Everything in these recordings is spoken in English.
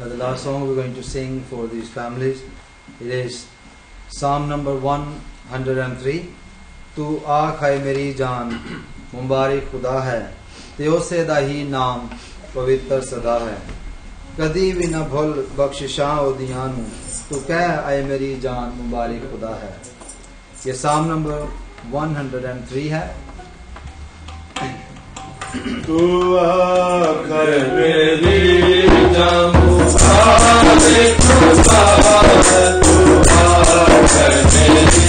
The last song we're going to sing for these families, it is Psalm number 103. तू आख है मेरी जान मुबारक खुदा है, त्योसे दा ही नाम पवित्र सदा है। कदी भी न भूल बख्शिशां ओदियां नू, तू कह आए मेरी जान मुबारक खुदा है। ये Psalm number 103 है। तू आख है मेरी जान मुबारक खुदा है, तू आख है मेरी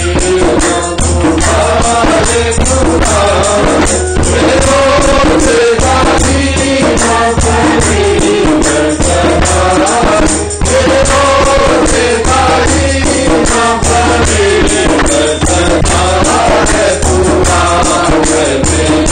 जान मुबारक खुदा है। तेरो से दादी ना तेरी बरकत, तेरो से दादी ना तेरी बरकत है। तू आख है मेरी जान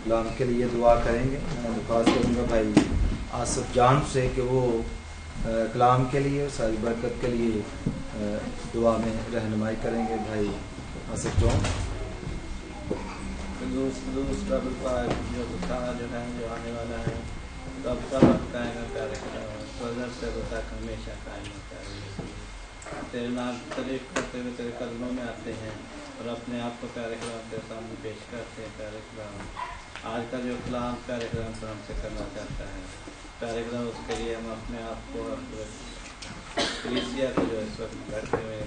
कलाम के लिए दुआ करेंगे। मैं दरख्वास्त करूँगा भाई आसिफ जान से कि वो कलाम के लिए सारी बरकत के लिए दुआ में रहनुमाई करेंगे। भाई आसिफ जान जो है जो आने वाला है तब सब कायम से तक हमेशा कायम तेरे नाम तारीफ करते हुए तेरे कदमों में आते हैं और अपने आप को प्यारे कलाम के सामने पेश करते हैं। प्यारे कलाम आज का जो कलाम प्यारे कलाम पर हमसे करना चाहता है, प्यारे कलाम उसके लिए हम अपने आप को कलीसिया को जो इस वक्त बैठे हुए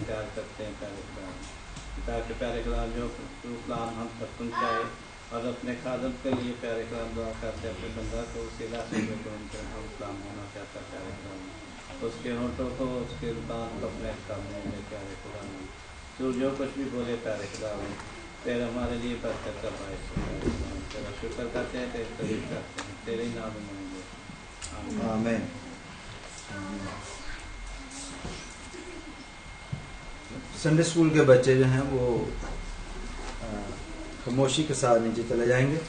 तैयार करते हैं प्यारे कलाम, ताकि प्यारे कलाम जो कलाम हम तक पहुँचाए और अपने खादम के लिए प्यारे कलाम दुआ करते हैं अपने बंदा को उस इलाके में जो हम कलाम होना चाहता है प्यारे कलाम उसके होठों को, उसके दांत को अपने काबू में प्यारे खुदा, तू जो कुछ भी बोले प्यारे खुदा, तेरा हमारे लिए बरकत का बायस हो। तेरा शुक्र करते हैं, तेरी तारीफ करते हैं, तेरे नाम में मांगते हैं। आमीन। संडे स्कूल के बच्चे जो हैं वो खामोशी के साथ नीचे चले जाएंगे।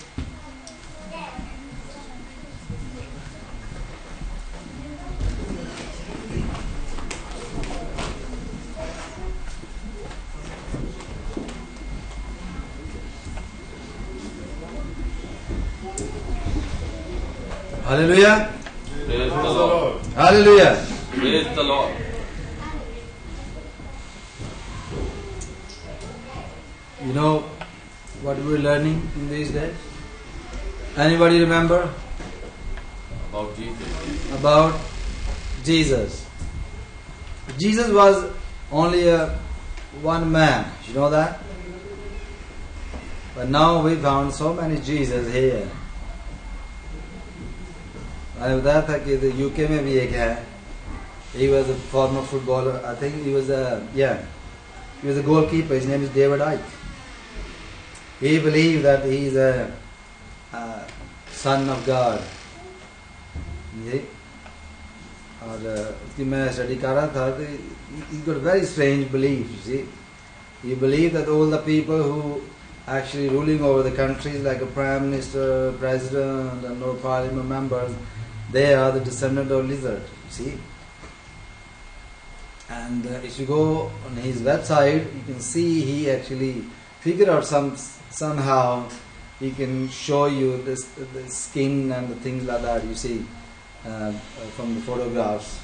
Hallelujah. Praise the Lord. Hallelujah. Praise the Lord. You know what we're learning in these days? Anybody remember About Jesus. about Jesus? Jesus was only one man. You know that? But now we found so many Jesus here. मैंने बताया था कि UK में भी एक है. He was a former footballer. I think he was a goalkeeper. His name is David Icke. He believed that he is a son of God. जी. और उसकी मैं स्टडी कर रहा था तो he got very strange belief. You see, he believed that all the people who actually ruling over the countries, like a prime minister, president, and all parliament members, they are the descendant of lizard. You see. And if you go on his website, you can see he actually figured out somehow he can show you the skin and the things like that. You see from the photographs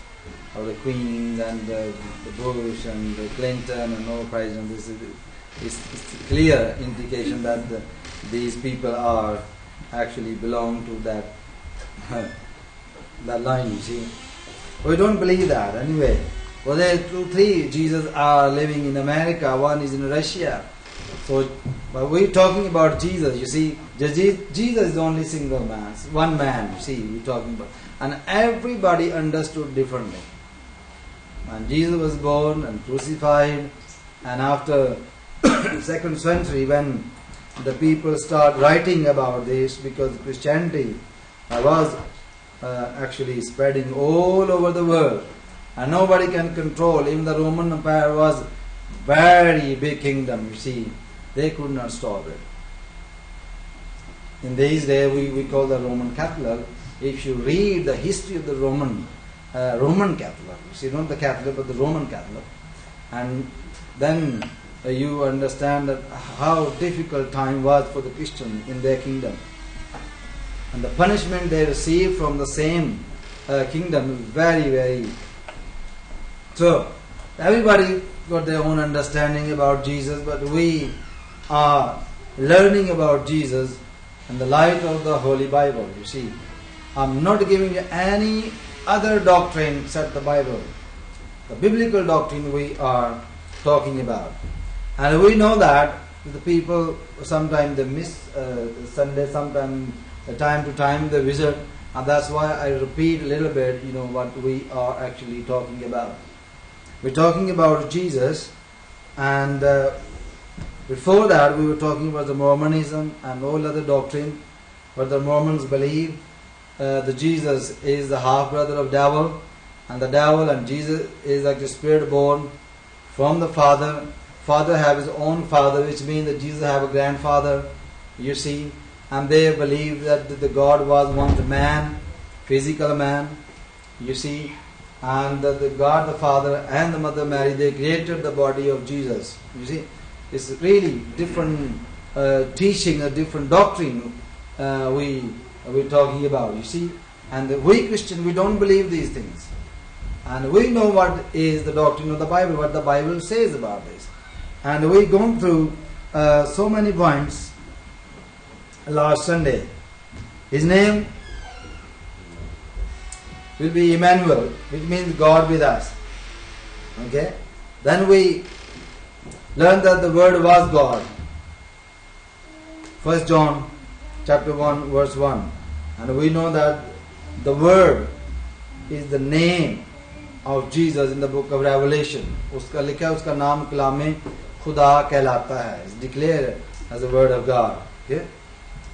of the Queen and the Bush and the Clinton and all presidents. This is clear indication that these people are actually belong to that that line. You see, we don't believe that anyway. Well, there are 2-3 Jesus are living in America, one is in Russia. So, but we're talking about Jesus, you see. Jesus is only single man, one man, you see, we're talking about. And everybody understood differently. And Jesus was born and crucified, and after 2nd century, when the people start writing about this, because Christianity was actually spreading all over the world, and nobody can control. Even the Roman Empire was very big kingdom, you see. They could not stop it. In these days, we call the Roman Catholic. If you read the history of the Roman Catholic, you see, not the Catholic, but the Roman Catholic, and then you understand that how difficult time was for the Christian in their kingdom. And the punishment they received from the same kingdom is very, very. So, everybody got their own understanding about Jesus, but we are learning about Jesus in the light of the Holy Bible, you see. I'm not giving you any other doctrine except the Bible. The biblical doctrine we are talking about. And we know that the people sometimes they miss Sunday, sometimes time to time they visit, and that's why I repeat a little bit, what we are actually talking about. We're talking about Jesus, and before that we were talking about the Mormonism and all other doctrine. What the Mormons believe, that Jesus is the half brother of devil, and the devil and Jesus is like the spirit born from the Father. Father have his own father, which means that Jesus have a grandfather, you see. And they believe that the God was once a man, physical man, you see. And that the God the Father and the Mother Mary, they created the body of Jesus. You see, it's really different teaching, a different doctrine we're talking about. You see, and we Christians, we don't believe these things, and we know what is the doctrine of the Bible, what the Bible says about this, and we've gone through so many points last Sunday. His name will be Emmanuel, which means God with us. Okay? Then we learned that the Word was God. 1 John chapter 1 verse 1. And we know that the Word is the name of Jesus in the book of Revelation. उसका लिखा है, उसका नाम कलाम खुदा कहलाता है. It's declared as the word of God. Okay?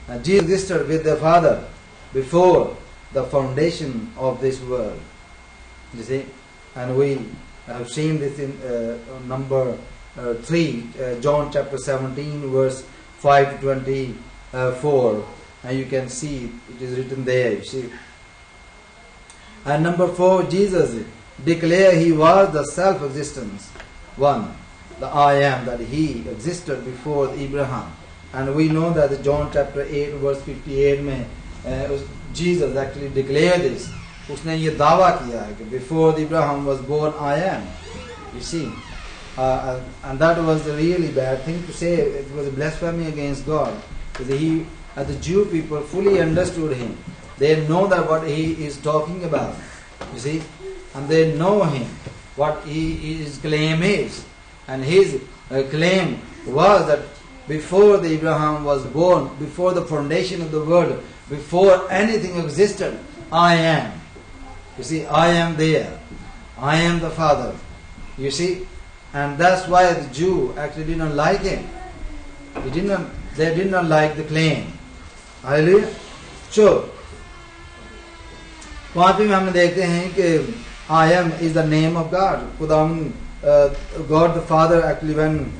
And Jesus existed with the Father before the foundation of this world. You see, and we have seen this in number 3, John chapter 17, verse 5 to 24, and you can see it is written there. You see, and number 4, Jesus declared he was the self-existence one, the I am, that he existed before Abraham. And we know that John chapter 8 verse 58 में Jesus actually declared this. उसने ये दावा किया है कि before Abraham was born I am. You see, and that was a really bad thing to say. It was a blasphemy against God. Because the Jew people fully understood him. They know that what he is talking about. You see, and they know him, what his claim is. And his claim was that before the Abraham was born, before the foundation of the world, before anything existed, I am. You see, I am there. I am the Father. You see, and that's why the Jew actually did not like him. They did not like the claim. Hallelujah. So, वहाँ पे हम देखते हैं कि I am is the name of God. खुदाम God the Father actually when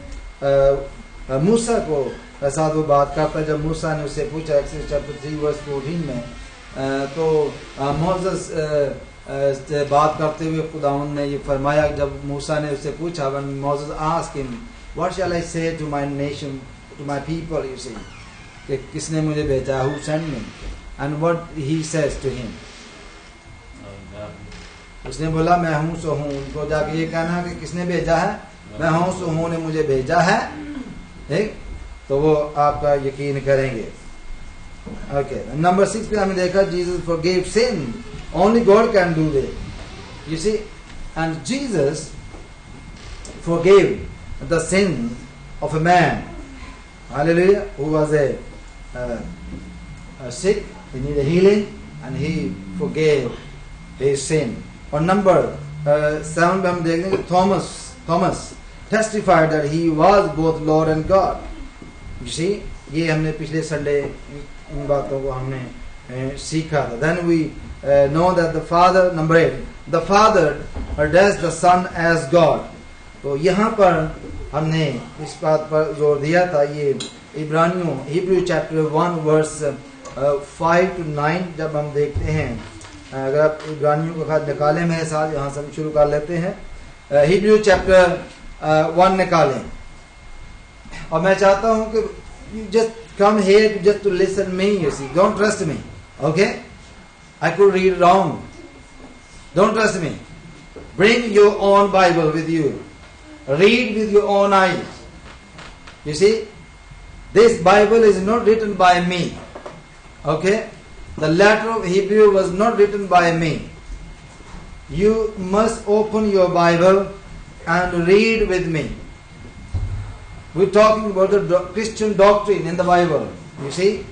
मूसा को साथ वो बात करता है, जब मूसा ने उससे पूछा एक्सोडस चैप्टर 3 वर्स 14 में, तो मोसेस से बात करते हुए खुदावंद ने ये फरमाया, जब मूसा ने उससे पूछा, when Moses asked him, what shall I say to my nation, to my people, you see, कि किसने मुझे भेजा, who sent me, and what he says to him, उसने बोला मैं हूँ सो हूँ. उनको जाके ये कहना कि किसने भेजा है, मैं हूँ सो हूँ ने मुझे भेजा है, ठीक, तो वो आपका यकीन करेंगे. Okay, नंबर 6 पे हमने देखा Jesus forgave sin. Only God can do that. You see, and Jesus forgave the sin of a man, hallelujah, who was a sick, he needed healing, and he forgave his sin. और number 7 पे हम देखेंगे Thomas testified that he was both Lord and God. You see, ये हमने पिछले Sunday इन बातों को हमने सीखा था. Then we know that the Father, number 8, the Father addressed the Son as God. तो यहाँ पर हमने इस बात पर जोर दिया था, ये इब्रानियों Hebrew chapter 1 verse 5 to 9 जब हम देखते हैं, अगर आप इब्रानियों का खाद निकालें मेरे साथ, यहाँ से हम शुरू कर लेते हैं. Hebrew chapter 1 निकालें, और मैं चाहता हूँ कि you just come here just to listen me, you see, don't trust me, okay? I could read wrong. Don't trust me. Bring your own Bible with you. Read with your own eyes. You see, this Bible is not written by me, okay? The letter of Hebrew was not written by me. You must open your Bible and read with me. We're talking about the Christian doctrine in the Bible. You see,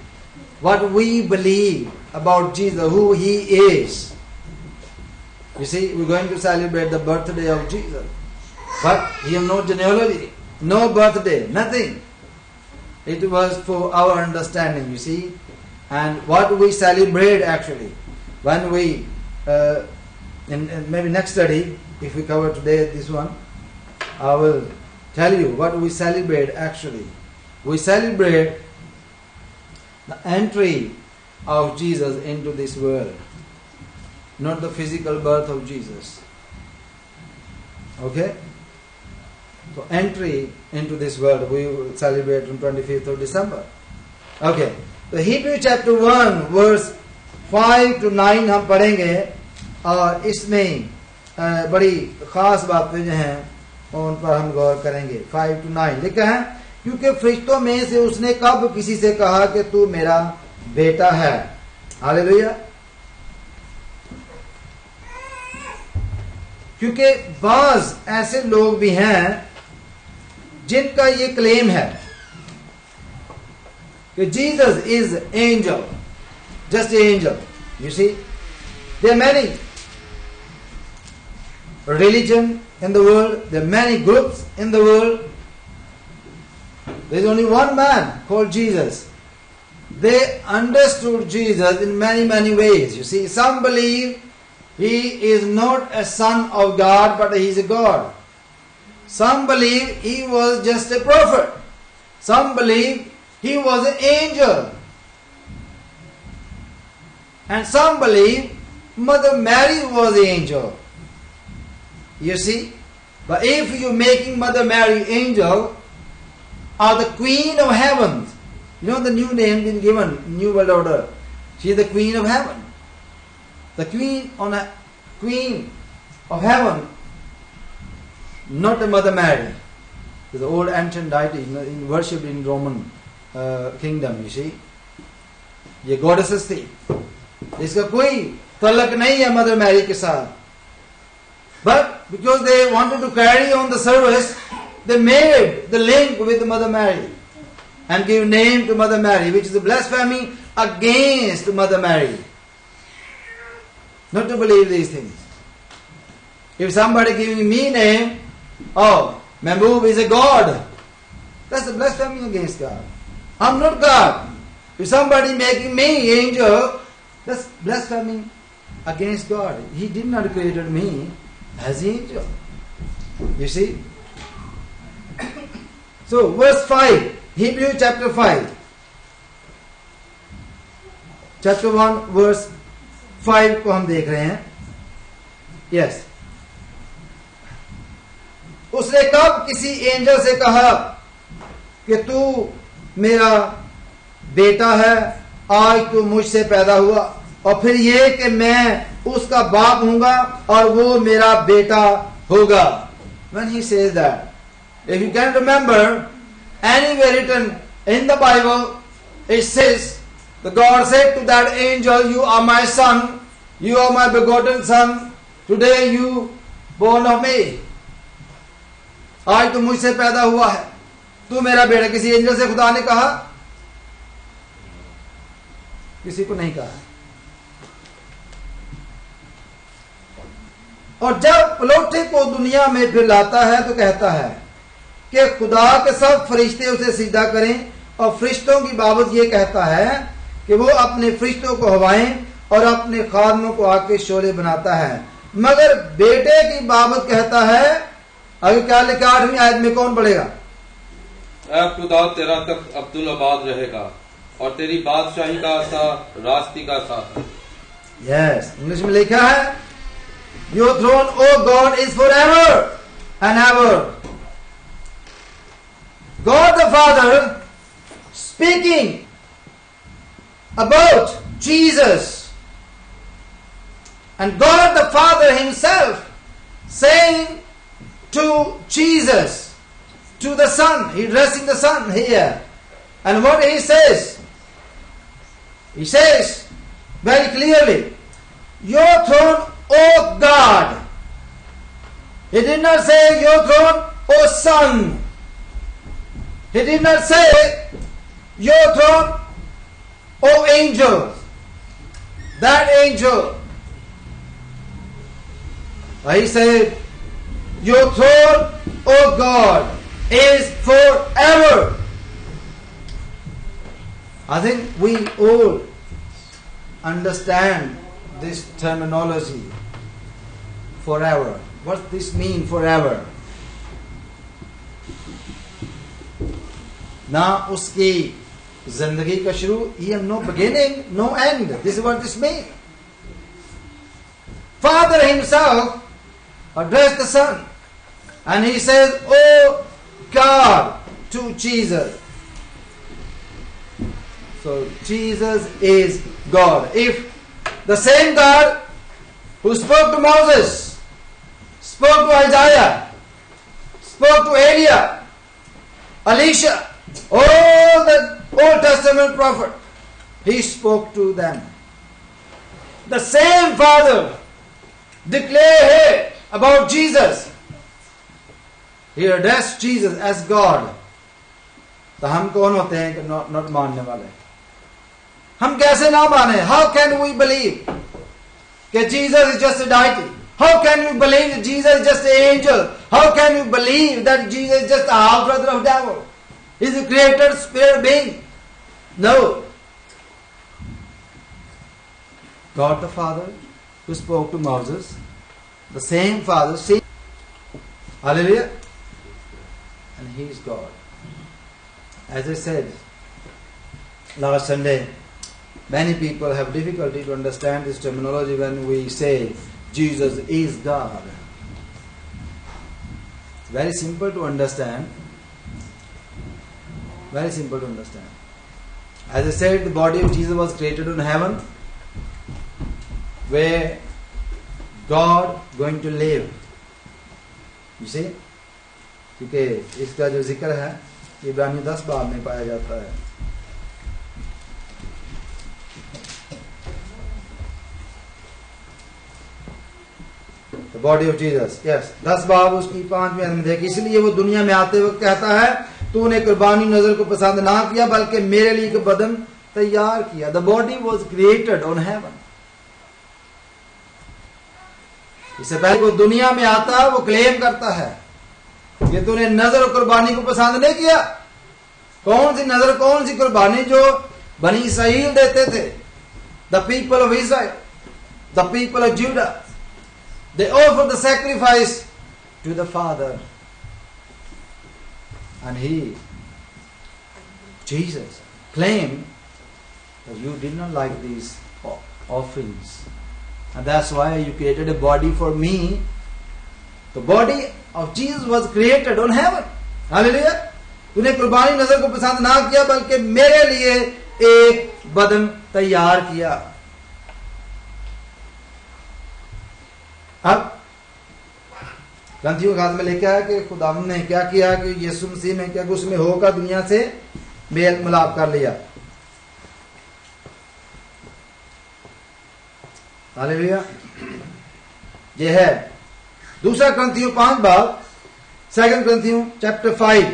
what we believe about Jesus, who He is. You see, we're going to celebrate the birthday of Jesus, but He has no genealogy, no birthday, nothing. It was for our understanding, you see. And what we celebrate actually, when we, in maybe next study, if we cover today this one, I will tell you what we celebrate actually. We celebrate the entry of Jesus into this world, not the physical birth of Jesus. Okay? So entry into this world we will celebrate on 25th of December. Okay. तो Hebrew chapter 1 verse 5 to 9 हम पढ़ेंगे, और इसमें बड़ी खास बातें जो हैं उन पर हम गौर करेंगे. 5 to 9 लिखा है, क्योंकि फरिश्तों में से उसने कब किसी से कहा कि तू मेरा बेटा है. हालेलुया. क्योंकि बाज ऐसे लोग भी हैं जिनका ये क्लेम है कि Jesus is angel, just an angel. You see, there are many. religion in the world. There are many groups in the world. There is only one man called Jesus. They understood Jesus in many, many ways. You see, some believe he is not a son of God, but he is a God. Some believe he was just a prophet. Some believe he was an angel. And some believe Mother Mary was the angel. You see? But if you are making Mother Mary angel or the Queen of Heaven, you know the new name been given, New World Order. She is the Queen of Heaven. The Queen of Heaven, not the Mother Mary. The old ancient deity worshipped in Roman kingdom, you see. ये goddesses थी. इसका कोई तल्लक नहीं है Mother Mary के साथ. But because they wanted to carry on the service, they made the link with Mother Mary and give name to Mother Mary, which is a blasphemy against Mother Mary. Not to believe these things. If somebody giving me name, oh, Mahbub is a God, that's a blasphemy against God. I'm not God. If somebody making me angel, that's blaspheming against God. He did not create me as an angel. You see? So, verse 5, Hebrews chapter 5. Chapter 1, verse 5 को हम देख रहे हैं. Yes. उसने कब किसी angel से कहा कि तू मेरा बेटा है, आज तू मुझसे पैदा हुआ, और फिर ये कि मैं उसका बाप हूंगा और वो मेरा बेटा होगा. When he says that, if you can remember, anywhere written in the Bible, it says, the God said to that angel, you are my son, you are my begotten son, today you born of me. आज तू मुझसे पैदा हुआ है, तू मेरा बेटा. किसी एंजल से खुदा ने कहा? किसी को नहीं कहा. और जब पलौठे को दुनिया में फिर लाता है तो कहता है कि खुदा के सब फरिश्ते उसे सीधा करें, और फरिश्तों की बाबत ये कहता है कि वो अपने फरिश्तों को हवाएं और अपने खादमों को आग के शोले बनाता है. मगर बेटे की बाबत कहता है, अगर क्या लिखा 8वीं आयत में, कौन पढ़ेगा? ऐ खुदा तेरा तख्त अब्दुल आबाद रहेगा और तेरी बादशाही का सा रास्ती का साथ है. यस, इंग्लिश में लिखा है, your throne O God is forever and ever. God the Father speaking about Jesus, and God the Father himself saying to Jesus, to the Son, he addressing the Son here, and what he says very clearly, your throne, O God. He did not say your throne, O Son. He did not say, your throne, O angel. That angel. He said, your throne, O God, is forever. I think we all understand this terminology, forever. What does this mean, forever? ना उसकी जिंदगी का शुरू, he has no beginning, no end. This is what this means. Father himself addressed the Son, and he says, "Oh God," to Jesus. So Jesus is God. If the same God who spoke to Moses, spoke to Isaiah, spoke to Elia, Elisha, all the Old Testament prophet, he spoke to them. The same Father declared here about Jesus. He addressed Jesus as God. तो हम कौन होते हैं कि not मानने वाले? हम कैसे ना माने? How can we believe that Jesus is just a deity? How can you believe that Jesus is just an angel? How can you believe that Jesus is just a half brother of devil? Is a created spirit being? No. God the Father who spoke to Moses, the same Father, same. Hallelujah. And He is God. As I said last Sunday, many people have difficulty to understand this terminology when we say Jesus is God. It's very simple to understand. Very simple to understand. As I said, the body of Jesus was created in heaven, where God going to live. You see? क्योंकि इसका जो जिक्र है इब्रानी 10 बाब में पाया जाता है. The body of Jesus. Yes. 10 बाब उसकी 5वें में देखिए. इसलिए वो दुनिया में आते वक्त कहता है, तूने कुर्बानी नजर को पसंद ना किया बल्कि मेरे लिए एक बदन तैयार किया. The body was created on heaven. इससे पहले वो दुनिया में आता है, वो क्लेम करता है कि तूने नजर और कुर्बानी को पसंद नहीं किया. कौन सी नजर, कौन सी कुर्बानी? जो बनी इसराइल देते थे. The people of Israel, the people of Judah, they offered the sacrifice to the Father. And He, Jesus, claimed that you did not like these offerings. And that's why you created a body for me. The body of Jesus was created on heaven. Hallelujah. तूने कुर्बानी नजर को पसंद ना किया बल्कि मेरे लिए एक बदन तैयार किया. अब ग्रंथियों के हाथ में लेके आया कि खुदावंद ने क्या किया कि यीशु मसीह ने क्या उसमें होकर दुनिया से मेल मिलाप कर लिया. हालेलुया. ये है दूसरा ग्रंथियों 5 बाब, 2 ग्रंथियों चैप्टर 5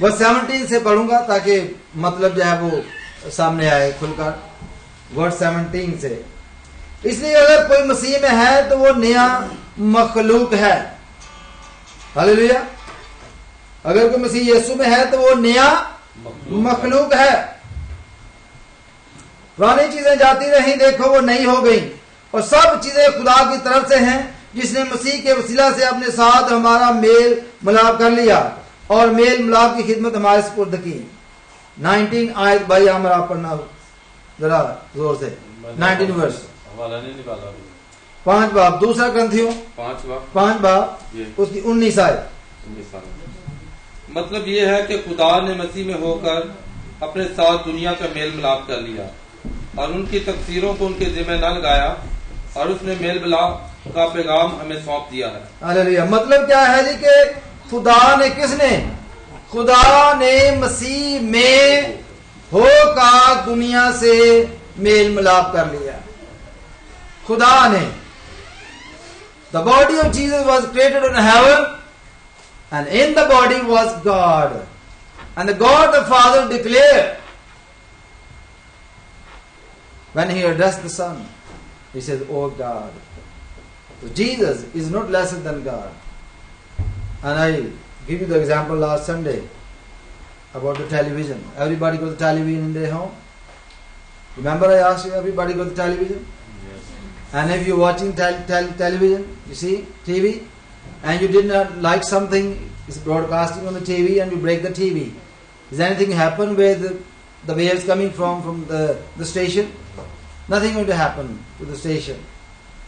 वर्स 17 से पढ़ूंगा ताकि मतलब जो है वो सामने आए खुलकर. वर्स 17 से. इसलिए अगर कोई मसीह में है तो वो नया मखलूक है. हालेलुया. अगर कोई मसीह यीशु में है तो वो नया मखलूक है. पुरानी चीजें जाती रही, देखो वो नई हो गई, और सब चीजें खुदा की तरफ से हैं जिसने मसीह के वसीला से अपने साथ हमारा मेल मिलाप कर लिया और मेल मिलाप की खिदमत हमारे सुपुर्द की. 19 आयत भाई हमारा पढ़ना जरा जोर से. 19 वर्ष 5 बाब, दूसरा ग्रंथियों 5 बाब उसकी 19 आयत. मतलब ये है कि खुदा ने मसीह में होकर अपने साथ दुनिया का मेल मिलाप कर लिया और उनकी तकसीरों को उनके जिम्मे न लगाया और उसने मेल मिलाप का पैगाम हमें सौंप दिया है. हालेलुया. मतलब क्या है जी कि खुदा ने, किसने? खुदा ने मसीह में होकर दुनिया से मेल मिलाप कर लिया. खुदा ने. The body of Jesus was created in heaven and in the body was God. And the God the Father declared when He addressed the Son, He says, "Oh God." So Jesus is not lesser than God. And I give you the example last Sunday about the television. Everybody got the television in their home. Remember I asked you, everybody got the television? Yes. And if you're watching television, you see TV, and you did not like something, it's broadcasting on the TV, and you break the TV. Does anything happen where the waves coming from the station? Nothing going to happen to the station.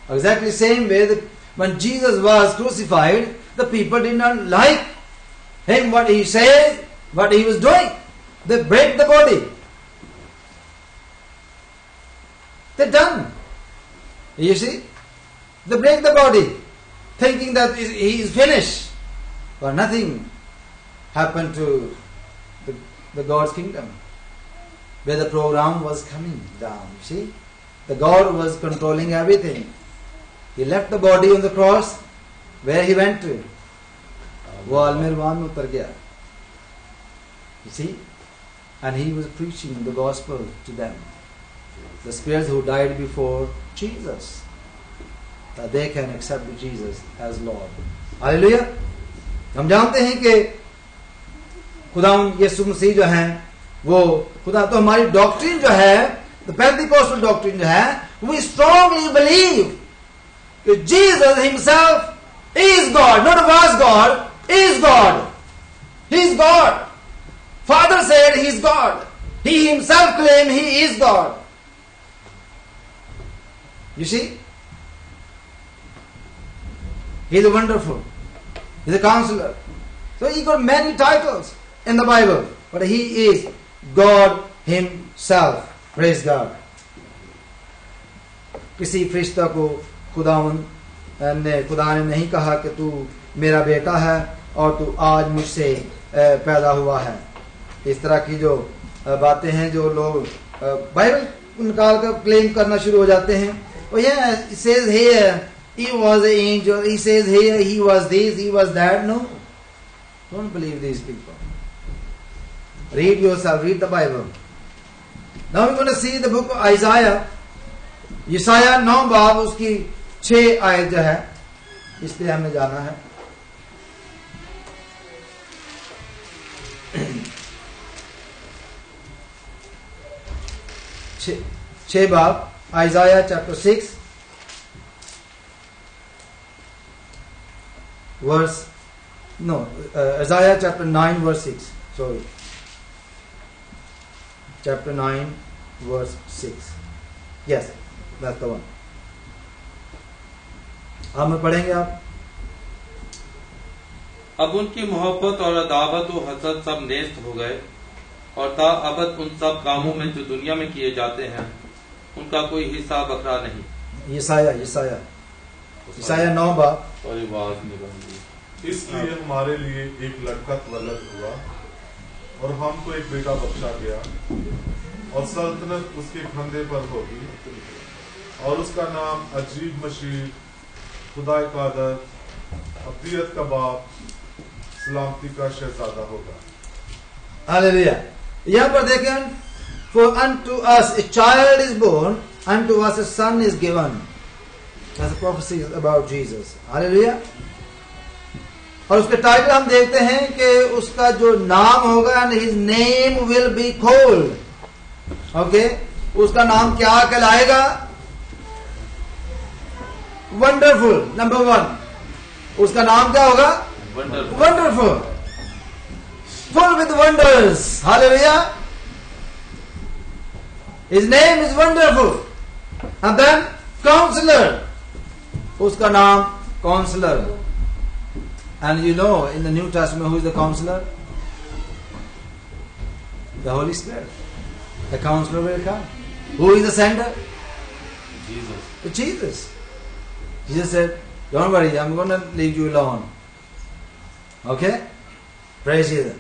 Exactly the same way that when Jesus was crucified, the people did not like Him, what He says, what He was doing. They break the body. They're done. You see? They break the body, thinking that He is finished. But nothing happened to the God's kingdom, where the program was coming down. You see? The God was controlling everything. He left the body on the cross. Where He went to? वो आलमेरवान में उतर गया. You see? And He was preaching the gospel to them. The spirits who died before Jesus. that they can accept Jesus as Lord. Hallelujah. हम जानते हैं कि खुदा यीशु मसीह जो हैं वो खुदा, तो हमारी डॉक्ट्रिन जो है, द पेंटिकोस्टल डॉक्ट्रिन जो है, we strongly believe that Jesus himself is God, not was God, is God. He is God. Father said he is God. He himself claimed he is God. You see? He is wonderful. He is a counselor. So he got many titles in the Bible, but he is God himself. Praise God. किसी फरिश्ता को खुदा ने नहीं कहा कि तू मेरा बेटा है और तू आज मुझसे पैदा हुआ है. इस तरह की जो बातें हैं जो लोग बाइबल निकाल कर क्लेम करना शुरू हो जाते हैं. Oh yeah, it says here he was an angel. He says here he was this, he was that. No, don't believe these people. Read yourself. Read the Bible. Now we're going to see the book of Isaiah. यशाया 9 बाब उसकी 6 आयत जो है, इस पे हमें जाना है. छह बाब, Isaiah chapter 6 verse, no, Isaiah chapter 9 verse 6, sorry, chapter 9 verse 6, yes, that's the one. हम पढ़ेंगे आप. अब उनकी मोहब्बत और अदावत और हसद सब नेस्त हो गए, और ताअबद उन सब कामों में जो दुनिया में किए जाते हैं उनका कोई हिस्सा बकरा नहीं. यशाया 9 बाब. इसलिए हमारे लिए एक लड़का तवल्लद हुआ और हमको एक बेटा बख्शा गया, और सल्तनत उसके कंधे पर होगी, और उसका नाम अजीब मशीर, खुदा कादर, अब्दियत का बाप, सलामती का शहजादा होगा. हालेलुया. यहाँ पर देखें, for unto us a child is born, unto us a son is given. That's a prophecy about Jesus. Hallelujah. और उसके टाइटल हम देखते हैं कि उसका जो नाम होगा, and his name will be called. Okay, उसका नाम क्या कहलाएगा? Wonderful. Number 1. उसका नाम क्या होगा? Wonderful. Full with wonders. Hallelujah. His name is wonderful. And then Counselor. उसका नाम Counselor. And you know in the New Testament who is the Counselor? The Holy Spirit. The Counselor will come. Who is the sender? Jesus. Jesus. Jesus said, don't worry, I'm going to leave you alone. Okay? Praise Jesus.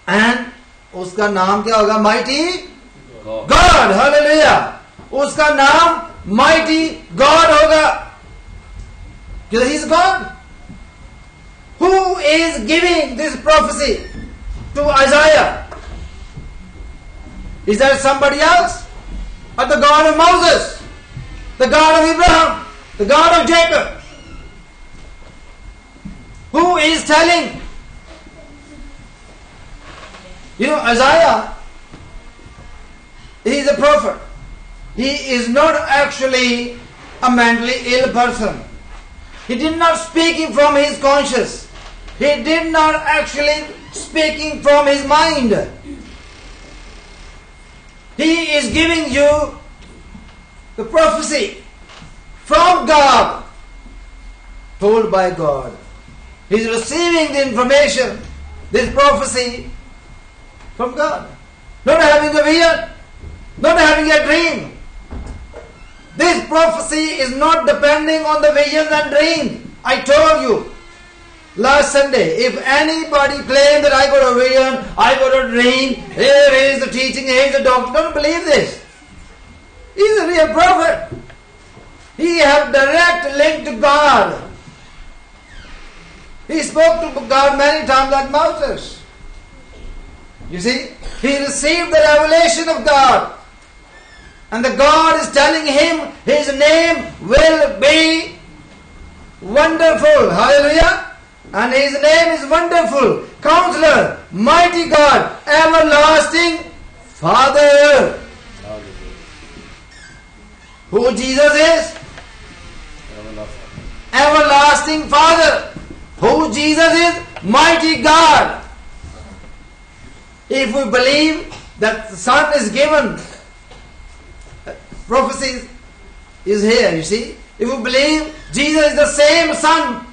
And उसका नाम क्या होगा? Mighty God. Hallelujah. उसका नाम Mighty God होगा. Because He is God. Who is giving this prophecy to Isaiah? Is that somebody else? Or the God of Moses? The God of Abraham? The God of Jacob? Who is telling? You know, Isaiah, he is a prophet. He is not actually a mentally ill person. He did not speaking from his conscience. He did not actually speaking from his mind. He is giving you the prophecy from God, told by God. He is receiving the information, this prophecy from God. Not having a vision, not having a dream. This prophecy is not depending on the visions and dreams. I told you last Sunday, if anybody claims that I got a vision, I got a dream, here is the teaching, here is the doctrine, don't believe this. He is a real prophet. He has direct link to God. He spoke to God many times like Moses. You see, he received the revelation of God. And the God is telling him his name will be Wonderful. Hallelujah. And His name is Wonderful, Counselor, Mighty God, Everlasting Father. Who Jesus is? Everlasting Father. Who Jesus is? Mighty God. If we believe that the Son is given, prophecy is here, you see. If we believe Jesus is the same Son,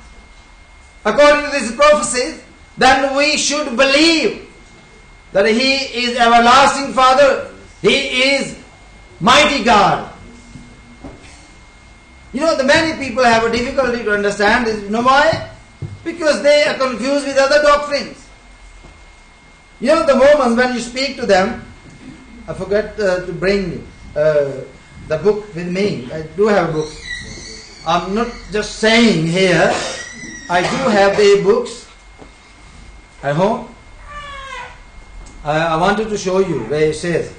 according to these prophecies, then we should believe that He is everlasting Father. He is mighty God. You know, the many people have a difficulty to understand this. You know why? Because they are confused with other doctrines. You know, the moment when you speak to them, I forgot to bring the book with me. I do have a book. I'm not just saying here. I do have the books at home. I wanted to show you where it says,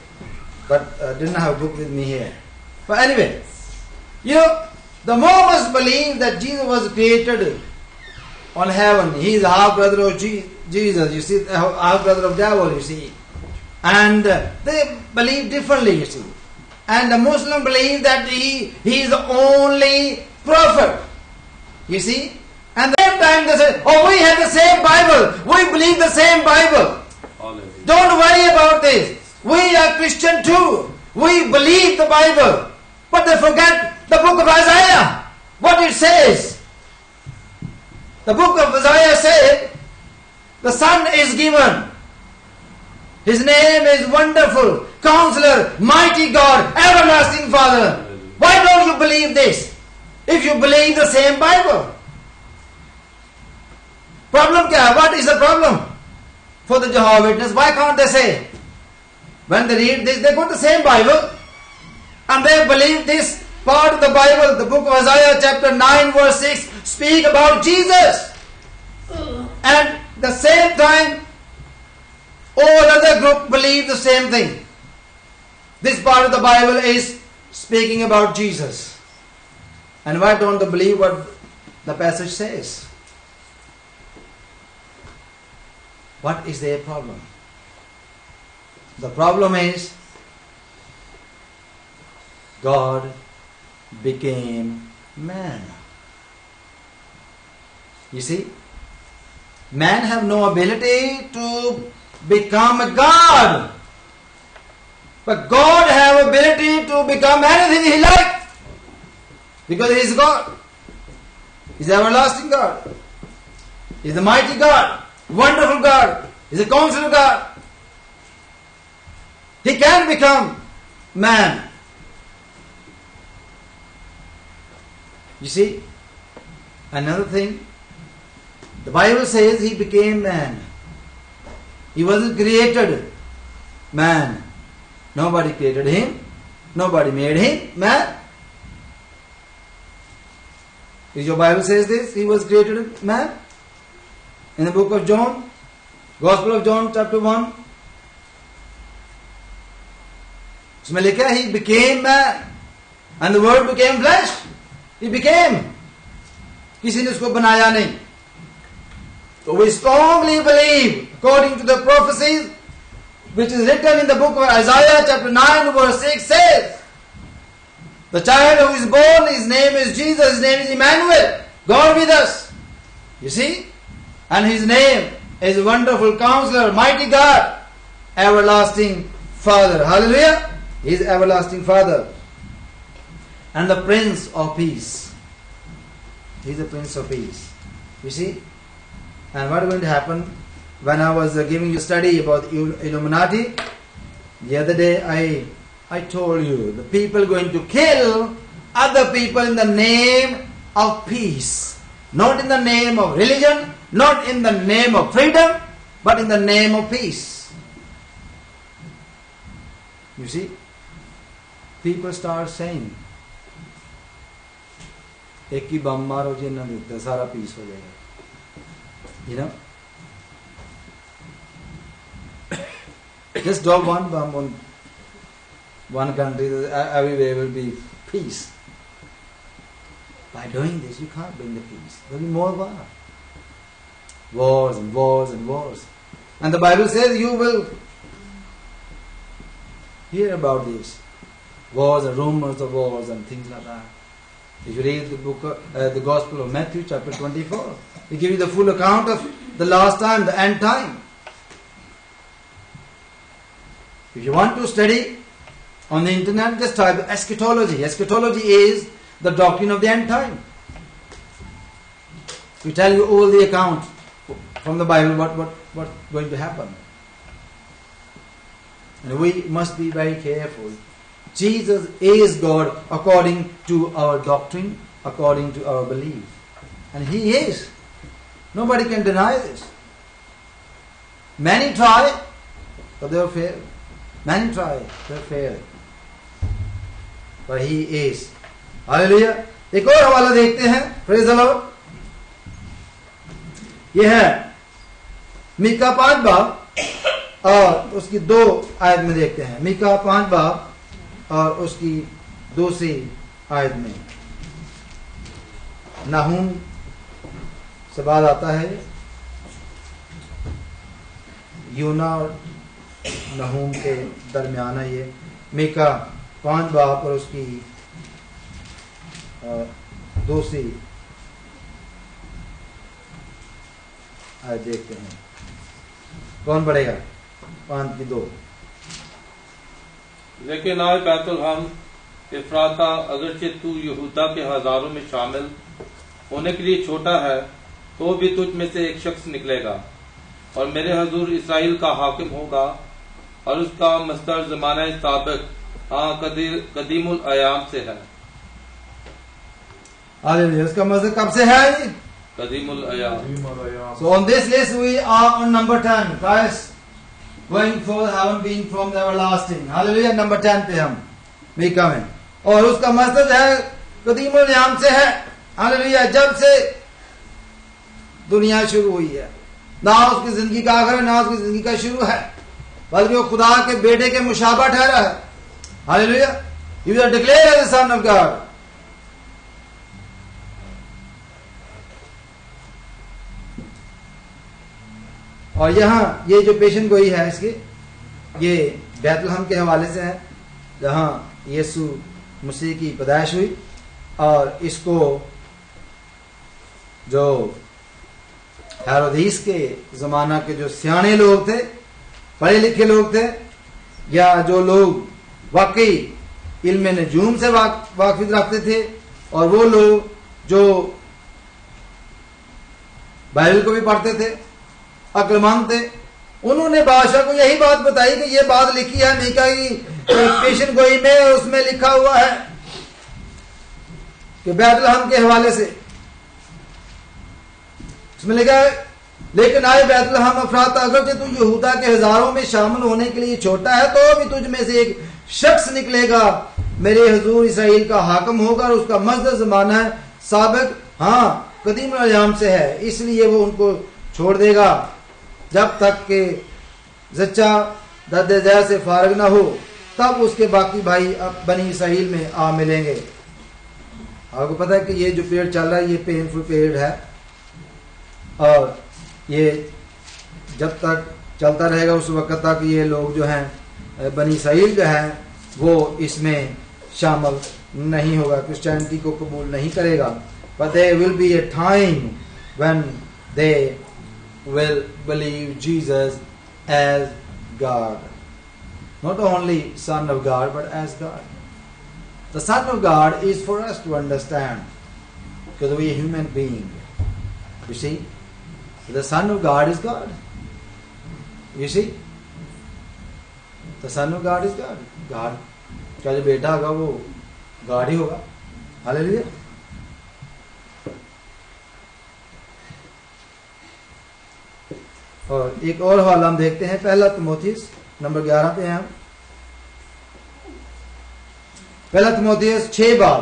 but I didn't have a book with me here. But anyway, you know, the Mormons believe that Jesus was created on heaven. He is half brother of Jesus, you see, half brother of devil, you see. And they believe differently, you see. And the Muslim believe that he is the only prophet, you see. And at the same time they say, oh, we have the same Bible. We believe the same Bible. Hallelujah. Don't worry about this. We are Christian too. We believe the Bible. But they forget the book of Isaiah, what it says. The book of Isaiah said, the Son is given. His name is Wonderful, Counselor, Mighty God, Everlasting Father. Why don't you believe this? If you believe the same Bible. Problem kya? What is the problem for the Jehovah's Witnesses? Why can't they say? When they read this, they got the same Bible. And they believe this part of the Bible, the book of Isaiah chapter 9 verse 6, speak about Jesus. And the same time, all other group believe the same thing. This part of the Bible is speaking about Jesus. And why don't they believe what the passage says? What is their problem? The problem is God became man. You see, man have no ability to become a God, but God have ability to become anything He likes, because He is God. He is everlasting God. He is the mighty God, wonderful God. He is a counselor God. He can become man. You see, another thing, the Bible says He became man. He wasn't created man. Nobody created Him. Nobody made Him man. Is your Bible says this? He was created man? In the book of John, Gospel of John chapter 1, उसमें लिखा है, He became man and the word became flesh. He became. किसी ने उसको बनाया नहीं. So we strongly believe, according to the prophecies, which is written in the book of Isaiah chapter 9 verse 6 says, the child who is born, his name is Jesus, his name is Emmanuel, God with us. You see? And His name is Wonderful Counselor, Mighty God, Everlasting Father. Hallelujah! He is Everlasting Father. And the Prince of Peace. He is the Prince of Peace. You see? And what is going to happen? When I was giving you study about Illuminati, the other day I told you, the people going to kill other people in the name of peace. Not in the name of religion, not in the name of freedom, but in the name of peace. You see? People start saying, एक ही बम मारो जी ना देते सारा piece हो जाएगा. You know, just drop one bomb on one country, everywhere will be peace. By doing this, you can't bring the peace. There will be more war. Wars and wars and wars. And the Bible says you will hear about this. Wars and rumors of wars and things like that. If you read the book, the Gospel of Matthew, chapter 24, it gives you the full account of the last time, the end time. If you want to study on the internet, just type eschatology. Eschatology is the doctrine of the end time. We tell you all the account from the Bible what's going to happen. And we must be very careful. Jesus is God according to our doctrine, according to our belief. And He is. Nobody can deny this. Many try, but they will fail. Many try, they fail. But He is. Hallelujah. एक और हवाला देखते हैं. Praise the Lord. यह है मीका 5 बाब और उसकी 2 आयत में देखते हैं. मीका 5 बाब और उसकी दूसरी आयत में नाहूम से बात आता है. यूना और नहूम के दरमियान है ये. मीका 5 बाब और उसकी दूसरी आयत देखते हैं. कौन पढ़ेगा? 5 की 2. लेकिन आए बैतुलहम इफ्राता, अगरचे तू यहूदा के हजारों में शामिल होने के लिए छोटा है, तो भी तुझ में से एक शख्स निकलेगा और मेरे हजूर इसराइल का हाकिम होगा, और उसका मस्तर जमाना साबिक कदीमुल अयाम से है. हालेलुया. उसका मस्तर कब से है? कदीमुल अयाम. So on this list we are on number 10. Christ going forth having been from the everlasting. Hallelujah. Number 10 पे हम मीका में. और उसका मस्तर जो है कदीमुल अयाम से है. हालेलुया. जब से दुनिया शुरू हुई है, ना उसकी जिंदगी का आखिर है, ना उसकी जिंदगी का शुरू है, बल्कि वो खुदा के बेटे के मुशाबा ठहरा है. Hallelujah. He was declared as the Son of God. और यहाँ ये जो पेशन गोई है इसकी, ये बैतलहम के हवाले से है, जहाँ यीशु मसीह की पैदाइश हुई. और इसको जो हेरोदेस के जमाना के जो सियाने लोग थे, पढ़े लिखे लोग थे, या जो लोग वाकई इल्म नजूम से वाकिफ रखते थे, और वो लोग जो बाइबल को भी पढ़ते थे, अक्लमंद थे, उन्होंने बादशाह को यही बात बताई कि ये बात लिखी है मीका की पेशन गोई में. उसमें लिखा हुआ है कि बैतलहम के हवाले से उसमें लिखा है, लेकिन आए बैतलहम अफराता, अगर तू यहूदा के हजारों में शामिल होने के लिए छोटा है, तो भी तुझ में से एक शख्स निकलेगा, मेरे हुजूर इसराइल का हाकिम होगा, और उसका मस्दर जमाना है साबिक, हाँ कदीम अयाम से है. इसलिए वो उनको छोड़ देगा जब तक के जच्चा दद्दे से फारग ना हो, तब उसके बाकी भाई अब बनी इसराइल में आ मिलेंगे. आपको पता है कि ये जो पेड़ चल रहा है, ये पेनफुल पेड़ है, और ये जब तक चलता रहेगा उस वक्त तक ये लोग जो हैं बनी इसराइल जो है वो इसमें शामिल नहीं होगा, क्रिश्चियनिटी को कबूल नहीं करेगा. But there will be a time when they will believe Jesus as God. Not only Son of God, but as God. The Son of God is for us to understand, because we are human being. You see, the Son of God is God. You see, the Son of God is God. God का जो बेटा होगा वो God ही होगा. Hallelujah. और एक और हवाला हम देखते हैं, पहला तिमोथियस नंबर 11 पे हैं हम. पहला तिमोथियस 6 बाब.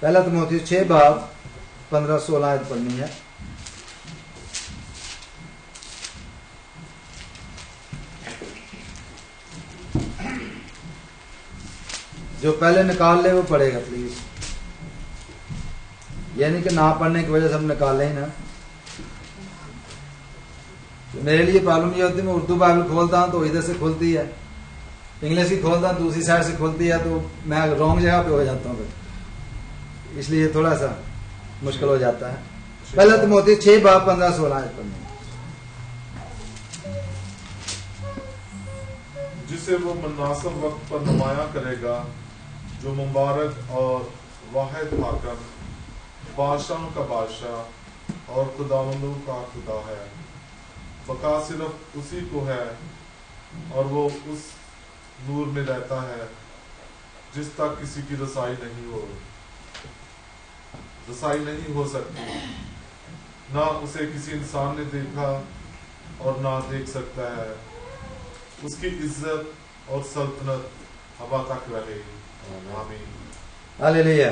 पहला तिमोथियस 6 बाब 15-16 आयत पढ़नी है. जो पहले निकाल ले वो पढ़ेगा प्लीज, यानी कि ना पढ़ने की वजह से हम निकाल लें ना। तो मेरे लिए प्रॉब्लम ये होती है, मैं उर्दू बाइबल खोलता हूँ तो इधर से खुलती है, इंग्लिश की खोलता हूँ दूसरी साइड से खुलती है, तो मैं रॉन्ग जगह पे हो जाता हूँ, इसलिए थोड़ा सा मुश्किल हो जाता है। पहले तो मोती 6:15-16 पढ़ने, जिसे वो मुनासिब वक्त पर नुमाया करेगा, जो मुबारक और वाहिद हाकम, बादशाहों का बादशाह और खुदावंदों का खुदा है। बका सिर्फ उसी को है और वो उस नूर में रहता है जिस तक किसी की रसाई नहीं हो सकती, ना उसे किसी इंसान ने देखा और ना देख सकता है। उसकी इज्जत और सल्तनत हवा तक रहे। आमीन। Hallelujah,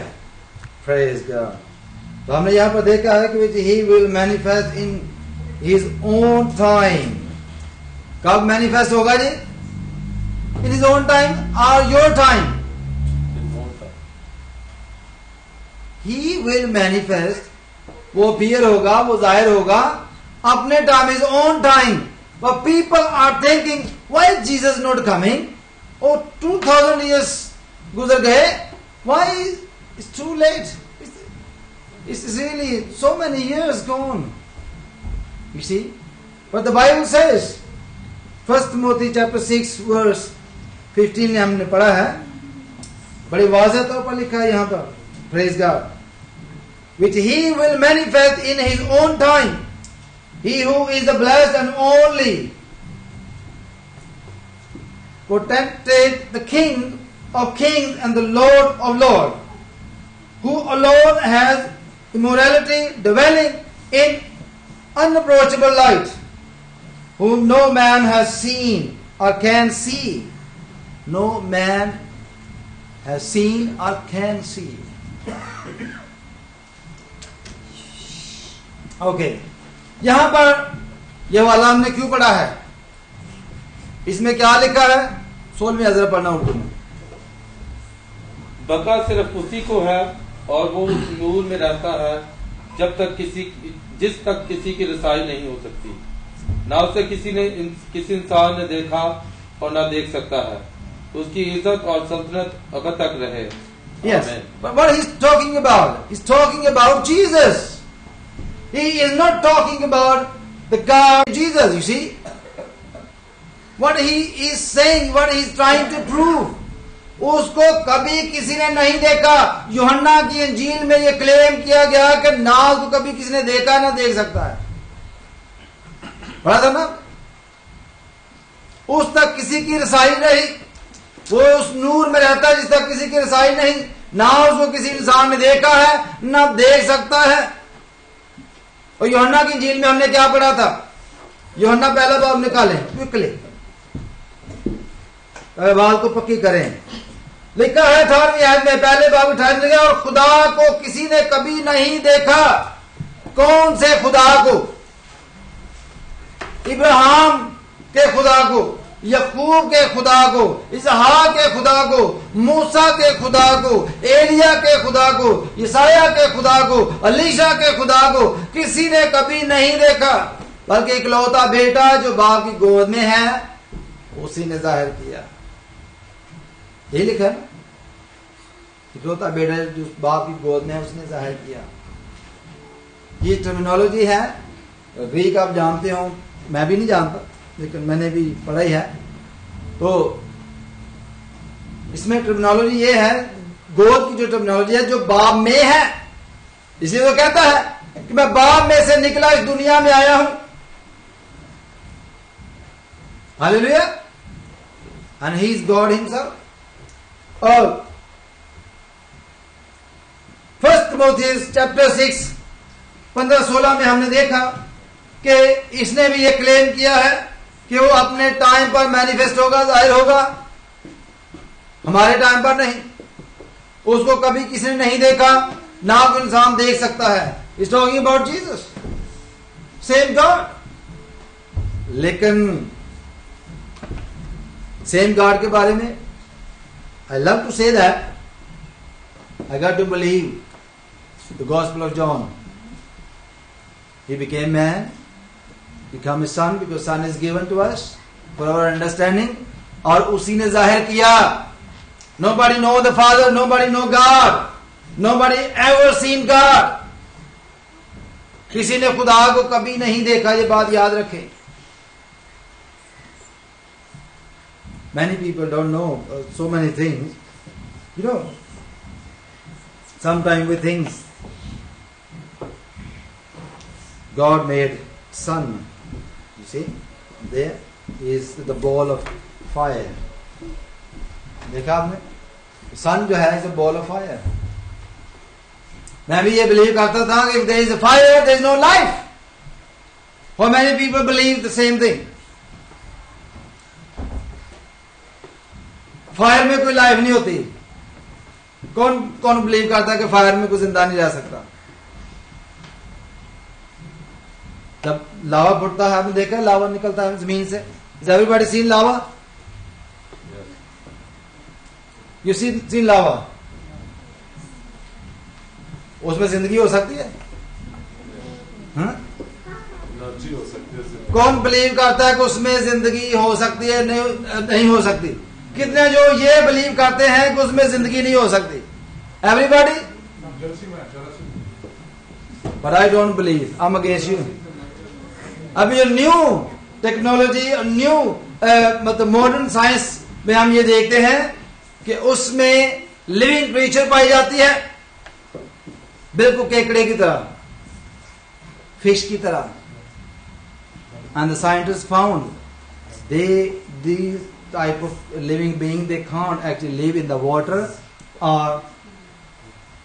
praise God. तो हमने यहाँ पर देखा है कि which he will manifest in his own time। कब मैनिफेस्ट होगा जी? In his own time or your time? He will manifest, वो अपीयर होगा, वो जाहिर होगा अपने time, his own time। But people are thinking, why is Jesus not coming? Oh, 2000 years गुजर गए, why it's too late? It's really so many years gone. You see? But the Bible says, 1 Timothy chapter 6 verse 15 ने हमने पढ़ा है, बड़ी वाज़ेह तौर पर लिखा है यहाँ पर, praise God, which he will manifest in his own time, he who is the blessed and only, potentate, the King of kings and the Lord of lords, who alone has immorality dwelling in unapproachable light, whom no man has seen or can see. No man has seen or can see. Okay, यहां पर यह वाला हमने क्यों पढ़ा है? इसमें क्या लिखा है? 16वीं अज़र पढ़ना उर्दू में। बका सिर्फ उसी को है और वो उस नूर में रहता है जिस तक किसी की रसाई नहीं हो सकती, ना उसे किसी इंसान ने देखा और ना देख सकता है। उसकी इज्जत और सल्तनत अब तक रहे। Yes, but what he's talking about? He's talking about Jesus. He is not talking about the God Jesus, you see. What he is saying, what he is trying to prove, उसको कभी किसी ने नहीं देखा। यूहन्ना की इंजील में ये क्लेम किया गया कि ना उसको कभी किसी ने देखा ना देख सकता है, पढ़ा था ना? उस तक किसी की रसाई नहीं, वो उस नूर में रहता है जिस तक किसी की रसाई नहीं, ना उसको किसी इंसान ने देखा है ना देख सकता है। और यूहन्ना की इंजील में हमने क्या पढ़ा था? यूहन्ना पहला बाब निकालें क्विकली, बात को पक्की करें। लिखा है 18वीं आयत में, पहले बाब 18 में, और खुदा को किसी ने कभी नहीं देखा। कौन से खुदा को? इब्राहिम के खुदा को, यकूब के खुदा को, इसहाक के खुदा को, मूसा के खुदा को, एलिया के खुदा को, यसाया के खुदा को, अलीशा के खुदा को किसी ने कभी नहीं देखा, बल्कि इकलौता बेटा जो बाप की गोद में है उसी ने जाहिर किया। यही लिखा है, इकलौता बेटा जो बाप की गोद में है उसने जाहिर किया। ये टर्मिनोलॉजी है, ग्रीक आप जानते हो, मैं भी नहीं जानता लेकिन मैंने भी पढ़ाई है। तो इसमें टर्मिनोलॉजी ये है, गोद की जो टर्मिनोलॉजी है जो बाप में है, इसलिए वो कहता है कि मैं बाप में से निकला इस दुनिया में आया हूं। Hallelujah, and he is God himself. और 1 Timothy चैप्टर 6 15-16 में हमने देखा कि इसने भी ये क्लेम किया है कि वो अपने टाइम पर मैनिफेस्ट होगा, जाहिर होगा, हमारे टाइम पर नहीं। उसको कभी किसी ने नहीं देखा, ना कोई इंसान देख सकता है। It's talking about Jesus, same God. लेकिन सेम गॉड के बारे में I love to say that. I got to believe the Gospel of John. He became man, become a son, because son is given to us for our understanding. और उसी ने जाहिर किया. Nobody know the Father, nobody know God, nobody ever seen God. किसी ने खुदा को कभी नहीं देखा, ये बात याद रखें. Many people don't know so many things. You know, sometimes we think God made sun. You see, there is the ball of fire. देखा आपने? सन जो है is a ball of fire. मैं भी ये बिलीव करता था कि if there is a fire, there is no life. How many people believe the same thing? Fire में कोई लाइफ नहीं होती. कौन कौन बिलीव करता है कि फायर में कोई जिंदा नहीं रह सकता? जब लावा फुटता है, आपने देखा लावा निकलता है जमीन से. Is everybody seen lava? You seen lava? उसमें जिंदगी हो सकती है? एनर्जी हो सकती है. कौन बिलीव करता है कि उसमें जिंदगी हो सकती है? नहीं हो सकती. कितने जो ये बिलीव करते हैं कि उसमें जिंदगी नहीं हो सकती? Everybody. But I don't believe. I am against you. अभी जो न्यू टेक्नोलॉजी और न्यू मतलब मॉडर्न साइंस में हम ये देखते हैं कि उसमें लिविंग क्रीचर पाई जाती है, बिल्कुल केकड़े की तरह, फिश की तरह. And the scientist found these type of living being, they can't actually live in the water or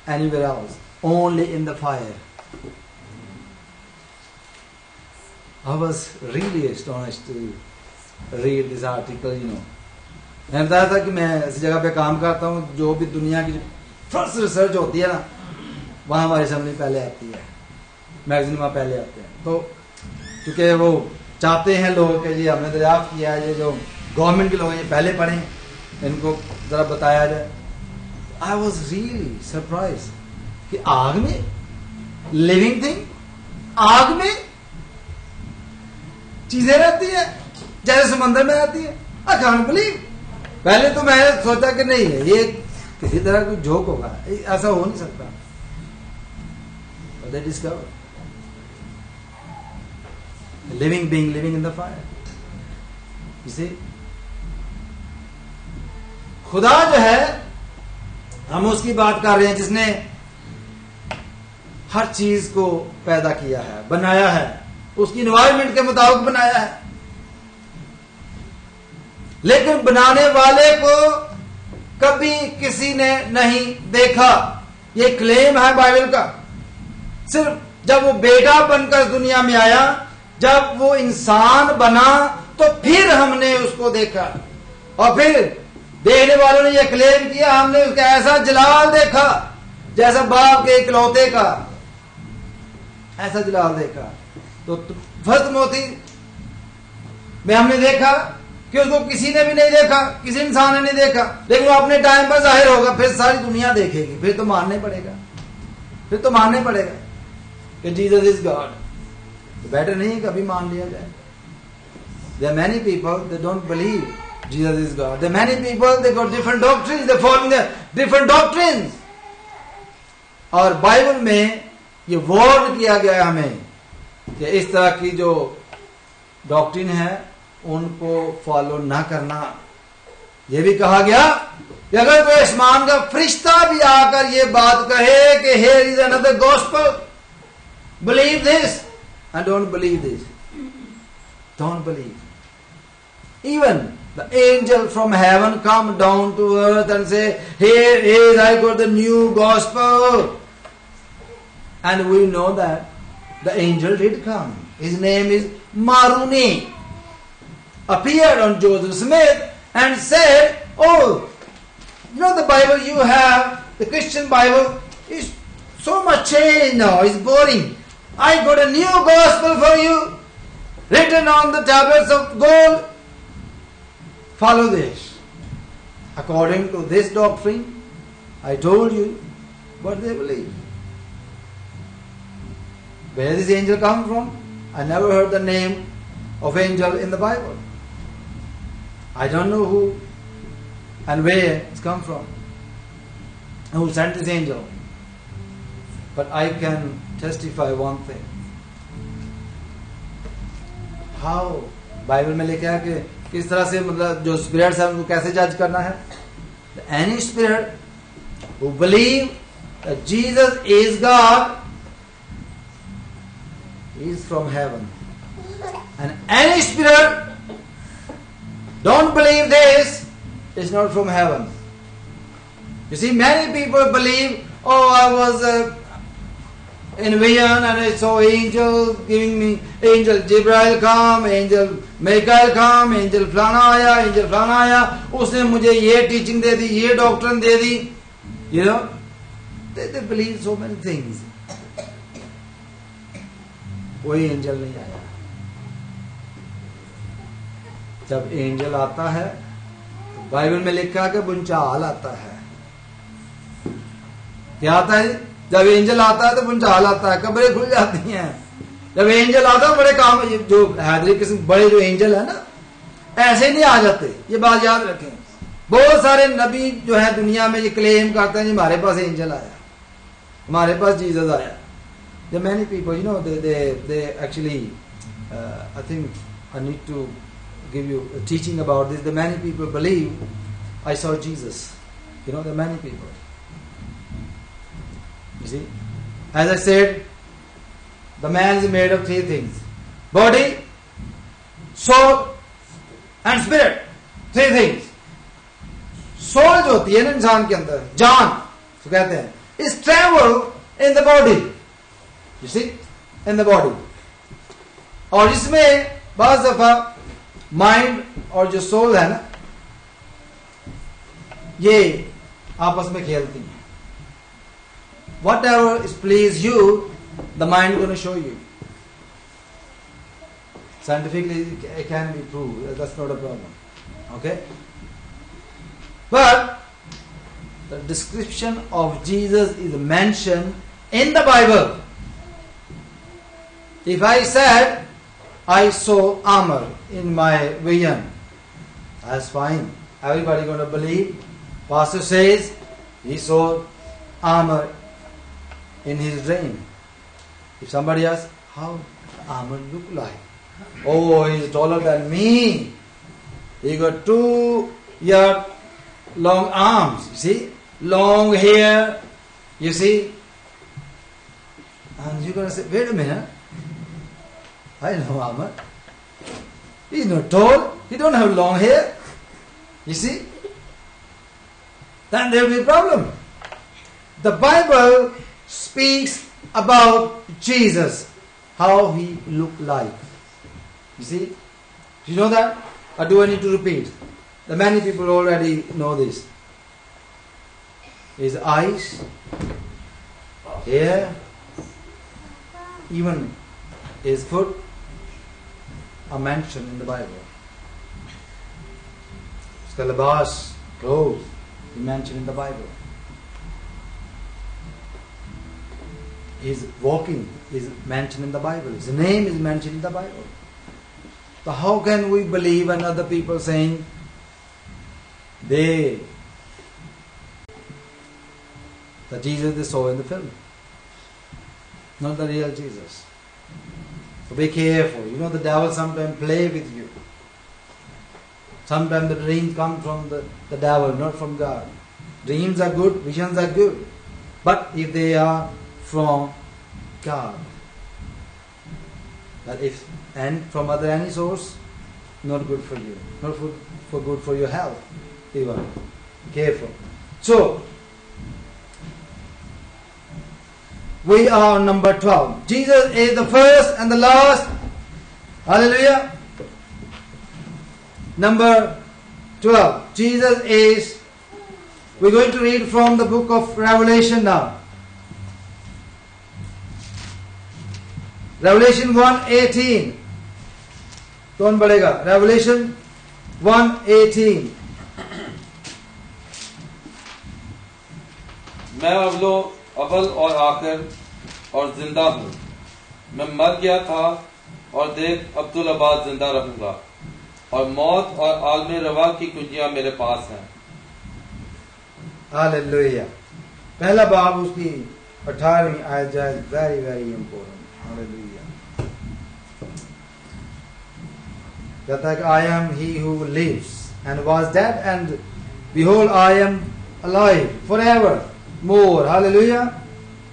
anywhere else, only in the fire. I was really astonished to read this article, you know. मैं बताया था कि मैं इस जगह पे काम करता हूँ, जो भी दुनिया की फर्स्ट रिसर्च होती है ना, वहाँ हमारी असेंबली पहले आती है, मैगजीन वहाँ पहले आते हैं. तो क्योंकि वो चाहते हैं लोग कि जी हमने दरियाफ्त किया है, ये जो गवर्नमेंट के लोग हैं ये पहले पढ़ें, इनको जरा बताया जाए. आई वॉज रियली सरप्राइज कि आग में लिविंग थिंग, आग में चीजें रहती है जैसे समंदर में रहती है. I can't believe. पहले तो मैंने सोचा कि नहीं है ये किसी तरह कोई जोक होगा, ऐसा हो नहीं सकता. But they discovered a living being living in the fire. You see, खुदा जो है, हम उसकी बात कर रहे हैं जिसने हर चीज को पैदा किया है, बनाया है, उसकी एनवायरमेंट के मुताबिक बनाया है. लेकिन बनाने वाले को कभी किसी ने नहीं देखा. ये क्लेम है बाइबल का. सिर्फ जब वो बेटा बनकर दुनिया में आया, जब वो इंसान बना, तो फिर हमने उसको देखा. और फिर देखने वालों ने ये क्लेम किया हमने उसका ऐसा जलाल देखा जैसा बाप के इकलौते का, ऐसा जलाल देखा. तो फर्स्ट मोती में हमने देखा कि उसको किसी ने भी नहीं देखा, किसी इंसान ने नहीं देखा, लेकिन वो अपने टाइम पर जाहिर होगा, फिर सारी दुनिया देखेगी, फिर तो मानना ही पड़ेगा, फिर तो मानना ही पड़ेगा कि जीसस इज गॉड. तो बेटर नहीं है कभी मान लिया जाए. There are many people they don't believe Jesus is God. There are many people they got different doctrines, they follow the different doctrines. और बाइबल में ये वार्न किया गया है हमें कि इस तरह की जो डॉक्ट्रिन है उनको फॉलो ना करना. ये भी कहा गया कि अगर कोई आसमान का फरिश्ता भी आकर ये बात कहे कि here is another gospel, believe this and don't believe this. Don't believe. Even the angel from heaven come down to earth and say, here I got the new gospel. And we know that the angel did come. His name is Maruni. Appeared on Joseph Smith and said, oh, you know the Bible you have, the Christian Bible, is so much changed now, it's boring. I got a new gospel for you, written on the tablets of gold. Follow this. according to this doctrine, I told you what they believe. Where does this angel come from? I never heard the name of angel in the Bible. I don't know who and where it's come from, who sent this angel. But I can testify one thing. How Bible में लिखा है कि किस तरह से मतलब जो spirits है उनको कैसे जज करना है. Any spirit who believe that Jesus is God is from heaven. And any spirit don't believe this is not from heaven. You see, many people believe, oh, I was in vision and I saw angels giving me, angel Jibrail come, angel Michael come, angel फलाना आया, angel फलाना आया, उसने मुझे ये teaching दे दी, ये doctrine they the. You know, they believe so many things. कोई angel नहीं आया. जब एंजल आता है तो बाइबल में लिखा है कि बुंचाल आता है. क्या आता है? जब एंजल आता है तो बुंचाल आता है, कब्रें खुल जाती हैं. जब एंजल आता है बड़े काम, जो हैदरी किस्म बड़े जो एंजल है ना, ऐसे नहीं आ जाते. ये बात याद रखें. बहुत सारे नबी जो है दुनिया में ये क्लेम करते हैं, हमारे पास एंजल आया, हमारे पास जीसस आया. There are many people, you know, they actually, I think I need to give you a teaching about this. The many people believe I saw Jesus. You know, there are many people. You see, as I said, the man is made of three things: body, soul, and spirit. Three things. Soul जो होती है ना इंसान के अंदर, जान तो कहते हैं, is travel in the body. You see, in the body. और इसमें बाज़ दफा माइंड और जो सोल है ना, ये आपस में खेलती हैं. Whatever is please you, the mind going to show you. Scientifically, it can be proved. That's not a problem. Okay? But the description of Jesus is mentioned in the Bible. If I said I saw armor in my vision, that's fine. Everybody going to believe. Pastor says he saw armor in his dream. If somebody asks, how armor look like? Oh, he's taller than me. He got 2-yard long arms. You see, long hair. You see, and you're going to say, wait a minute. I know armor. He's not tall. He don't have long hair. You see? Then there will be a problem. The Bible speaks about Jesus, how he looked like. You see? Do you know that? Or do I need to repeat? The many people already know this. His eyes, hair, even his foot are mentioned in the Bible. His libas, clothes, is mentioned in the Bible. His walking is mentioned in the Bible. His name is mentioned in the Bible. So how can we believe when other people saying that Jesus they saw in the film, not the real Jesus? So be careful. You know, the devil sometimes play with you. Sometimes the dreams come from the devil, not from God. Dreams are good, visions are good. But if they are from God, but if and from any source, not good for you, not for good for your health even. Careful. So we are on number 12. Jesus is the first and the last. Hallelujah. Number 12. Jesus is, we're going to read from the book of Revelation now. Revelation 1:18. कौन पढ़ेगा? Revelation 1:18. मैं अव्वल और आखिर और जिंदा हूँ। मैं मर गया था और देख अब्दुल अब्बास जिंदा रहूंगा, और मौत और आलम रवा की कुंजियां मेरे पास हैं। हालेलुया। पहला बाब उसकी 18वीं आयत जो है वेरी वेरी इंपॉर्टेंट। हालेलुया। कहता है कि I am he who lives and was dead and behold I am alive forever more. Hallelujah.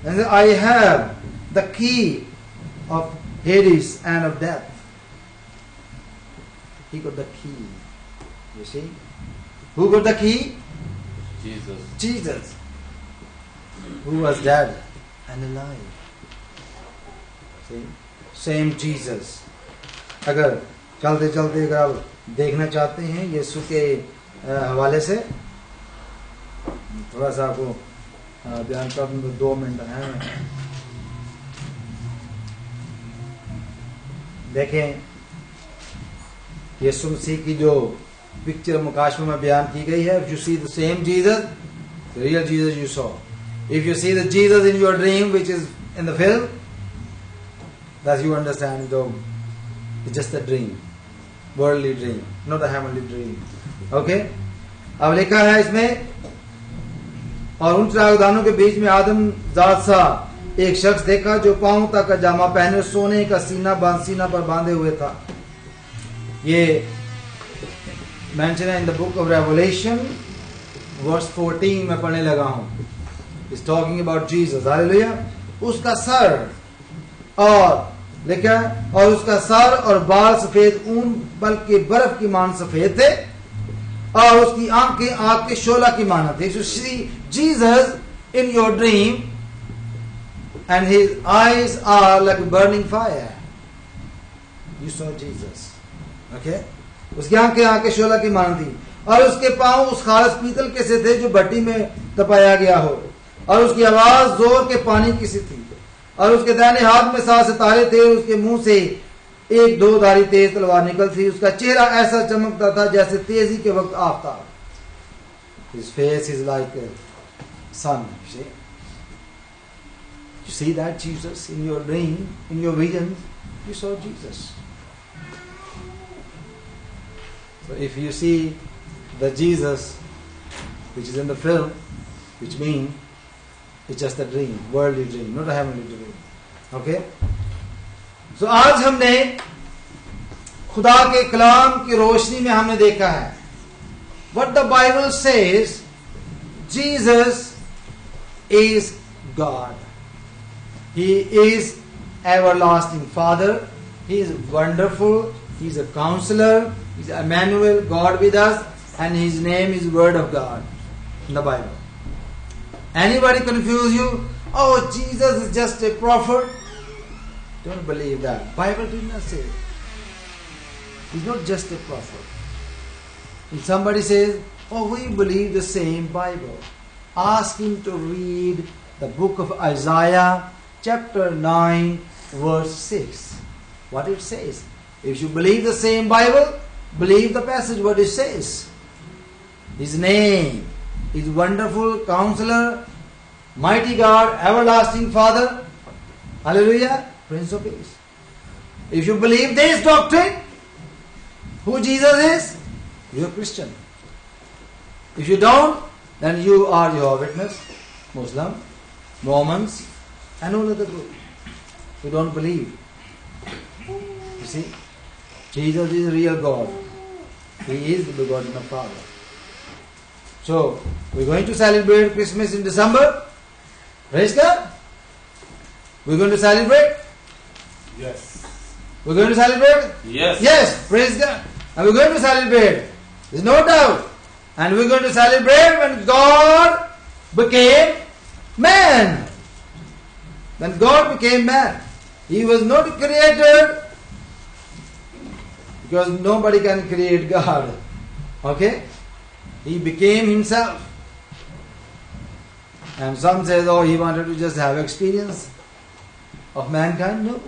And I have the key of Hades and of death. He got the key. You see? Who got the key? Jesus. Jesus. Who was dead and alive. See? Same Jesus. अगर चलते चलते अगर आप देखना चाहते हैं यीशु के हवाले से थोड़ा सा आपको बयान कर दूं तो 2 मिनट है। देखें यीशु मसीह की जो पिक्चर मुकाशमे में बयान की गई है। If you see the same Jesus, the real Jesus you saw. If you see the Jesus in your dream, which is in the film, that you understand, though it's just a dream, worldly dream, not a heavenly dream. Okay? अब लिखा है इसमें, और उन चरागदानों के बीच में आदम जात सा एक शख्स देखा जो पांव तक का जामा पहने सोने का सीना पर बांधे हुए था। ये मेंशन है in the book of Revelation verse 14 में पढ़ने लगा हूं। Is talking about Jesus. Hallelujah. उसका सर और लिखा और उसका सर और बाल सफेद ऊन बल्कि बर्फ की मान सफेद थे, और उसकी आंखें आग के शोला की माना थी। So see Jesus in your dream and his eyes are like burning fire. You saw Jesus. Okay? उसकी आंखें आग के शोला की माना थी, और उसके पांव उस खास पीतल के से थे जो भट्टी में तपाया गया हो, और उसकी आवाज जोर के पानी की सी थी, और उसके दाहिने हाथ में 7 सितारे थे, और उसके मुंह से एक 2-धारी तेज तलवार निकलती। उसका चेहरा ऐसा चमकता था जैसे तेजी के वक्त Aftab. His face is like a sun. You see that Jesus in your dream, in your vision, you saw Jesus. So if you see the Jesus which is in the film, which means it's just a dream, worldly dream, not a heavenly dream. Okay? So आज हमने खुदा के कलाम की रोशनी में हमने देखा है what the Bible says, Jesus is God. He is everlasting Father. He is wonderful. He is a counselor. He is Emmanuel, God with us, and His name is Word of God in the Bible. Anybody confuse you? Oh, Jesus is just a prophet. Don't believe that. Bible did not say it. He's not just a prophet. If somebody says, oh, we believe the same Bible, ask him to read the book of Isaiah, chapter 9, verse 6. What it says. If you believe the same Bible, believe the passage what it says. His name is Wonderful Counselor, Mighty God, Everlasting Father. Hallelujah. Prince of Peace. If you believe this doctrine, who Jesus is, you are Christian. If you don't, then you are Jehovah's Witness, Muslim, Mormons, and all other group who don't believe. You see, Jesus is real God. He is the begotten of Father. So, we're going to celebrate Christmas in December. Praise God. We're going to celebrate. Yes. We're going to celebrate? Yes. Yes, praise God. And we're going to celebrate. There's no doubt. And we're going to celebrate when God became man. When God became man. He was not created because nobody can create God. Okay? He became himself. And some say, oh, he wanted to just have experience of mankind. No.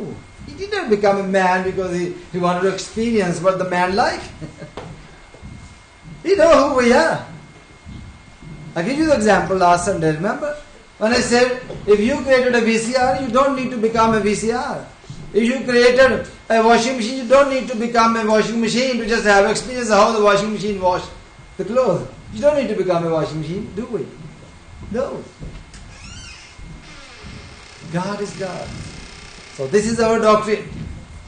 He didn't become a man because he wanted to experience what the man like. We know who we are. I give you the example last Sunday, remember? When I said, if you created a VCR, you don't need to become a VCR. If you created a washing machine, you don't need to become a washing machine to just have experience how the washing machine wash the clothes. You don't need to become a washing machine, do we? No. God is God. So this is our doctrine.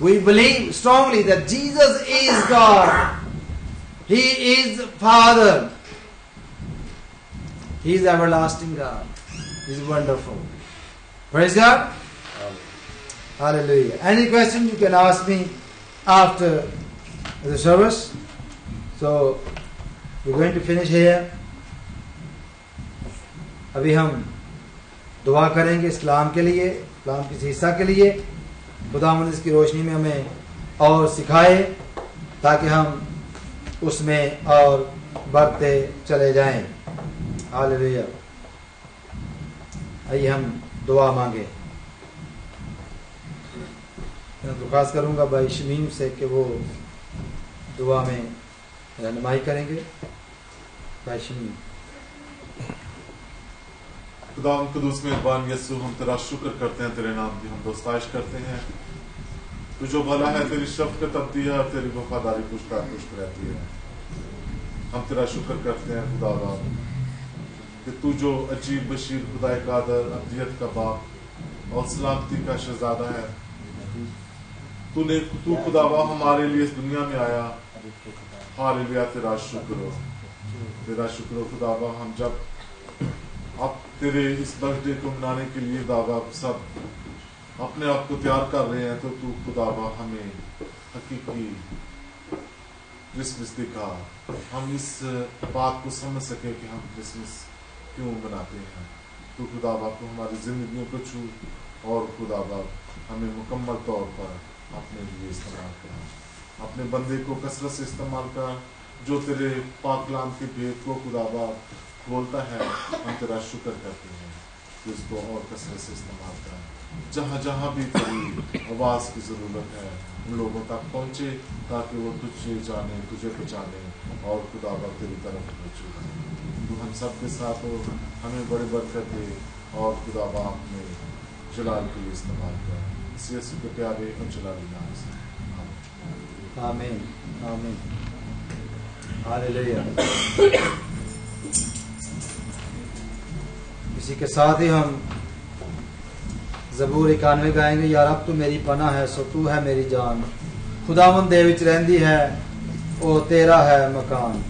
We believe strongly that Jesus is God. He is Father. He is everlasting God. He is wonderful. Praise God. Hallelujah. Any question you can ask me after the service. So we're going to finish here. अभी हम दुआ करेंगे इस्लाम के लिए, इस्लाम की हिस्सा के लिए। खुदावंद इसकी रोशनी में हमें और सिखाए ताकि हम उसमें और बढ़ते चले जाएं। हालेलुया। आइए हम दुआ मांगे। मैं दरख्वास्त करूंगा भाई शमीम से कि वो दुआ में रहनुमाई करेंगे। भाई शमीम। खुदा कुदूस मेहरबान यीशु, हम तेरा शुक्र करते हैं, तेरे नाम की हम दोस्ताइश करते हैं। तू जो भला है, तेरी शफ़क़त अब्दी है और तेरी वफादारी पुश्ता पुश्त रहती है। हम तेरा शुक्र करते हैं खुदा कि तू जो अजीब बशीर, खुदा कादर, अब्दियत का बाप और सलामती का शहजादा है, तू खुदावा हमारे लिए इस दुनिया में आया। हालेलुया, तेरा शुक्र हो, तेरा शुक्र हो खुदावा। हम जब अब तेरे इस बर्थडे को मनाने के लिए दावा सब अपने आप को तैयार कर रहे हैं, तो तू खुदावा हमें हकीकी क्रिसमस दिखा, हम इस बात को समझ सके कि हम क्रिसमस क्यों मनाते हैं। तू खुदावा को हमारी जिंदगियों को छू और खुदावा हमें मुकम्मल तौर पर अपने लिए इस्तेमाल कर, अपने बंदे को कसरत से इस्तेमाल कर, जो तेरे पाक कलाम के भेद को खुदावा बोलता है। हम तेरा शुक्र करते हैं कि उसको और कसरत से इस्तेमाल कर। जहाँ जहाँ भी तेरी आवाज़ की ज़रूरत है उन लोगों तक पहुँचे, ताकि वो तुझे जाने, तुझे पहचाने और खुदावा तेरी तरफ रुजू। तू हम सब के साथ हो, हमें बड़े बरकत दे और खुदावा अपने जलाल के लिए इस्तेमाल कर। इस यीशु के प्यारे और जलाली नाम से आमीन, आमीन। हालेलुया। इसी के साथ ही हम ज़बूर 91 गाएंगे। यार अब तू मेरी पनाह है, सो तू है मेरी जान, खुदावंद दे विच रहंदी है, ओ तेरा है मकान।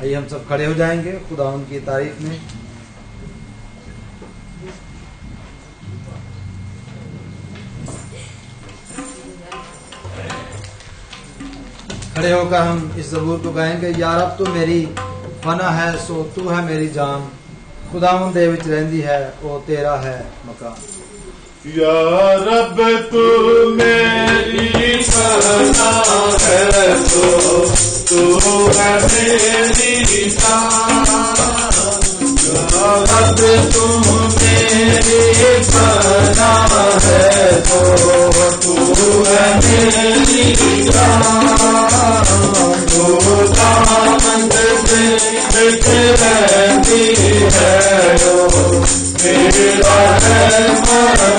आइए हम सब खड़े हो जाएंगे खुदावंद की तारीफ में। खड़े होकर हम इस ज़बूर को गाएंगे। यार अब तू मेरी पनाह है, सो तू है मेरी जान, खुदावंद दे विच रहंदी है, ओ तेरा है मकान। या रब तू मेरी पनाह है, तो तू है मेरी जान। या रब तू मेरी पनाह है, तो तू है मेरी जान। खुदावंद दे विच रहंदी है, तेरा है मकान।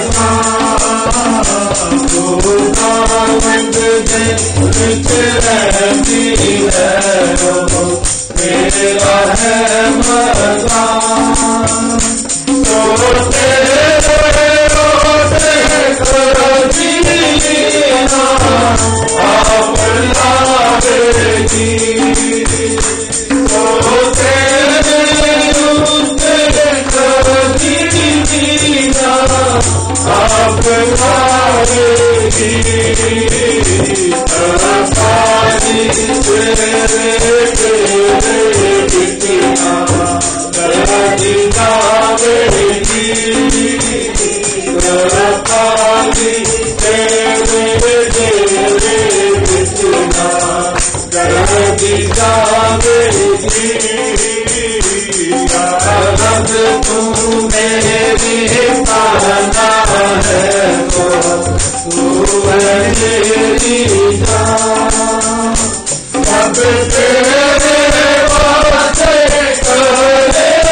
खुदावंद दे विच रहंदी है, तेरा है मकान। तो तेरे रोज़े कदीना आप लावेगी, तो तेरे रोज़े कदीना आप लावेगी। तरफानी तेरे कितना करदी जावेगी, तरफानी तेरे कितना करदी जावेगी। रब तू मेरी पनाह है, तो तू है मेरी जान। रब तेरे वास्ते करे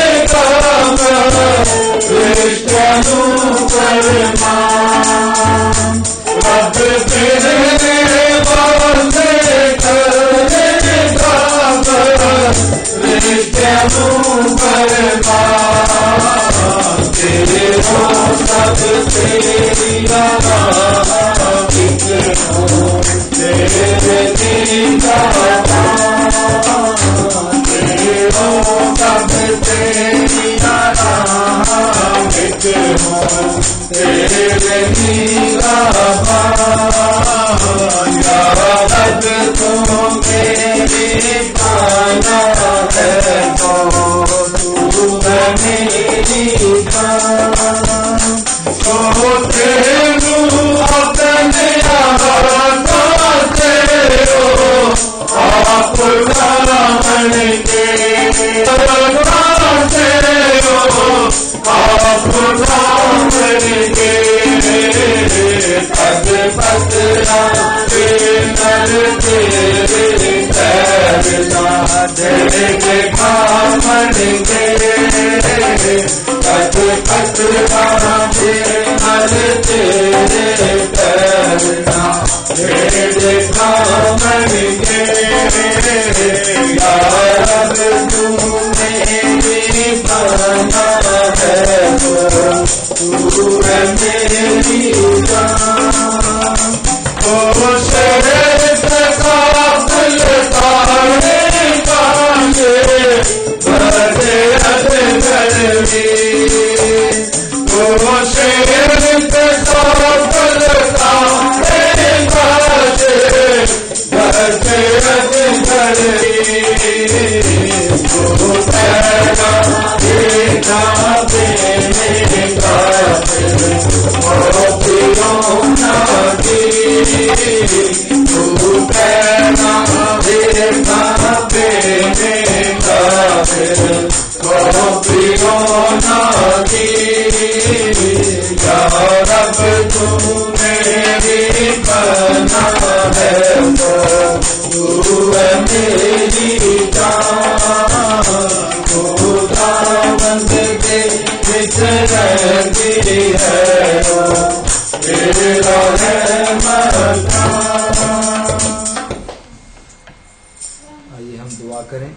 आइए हम दुआ करें।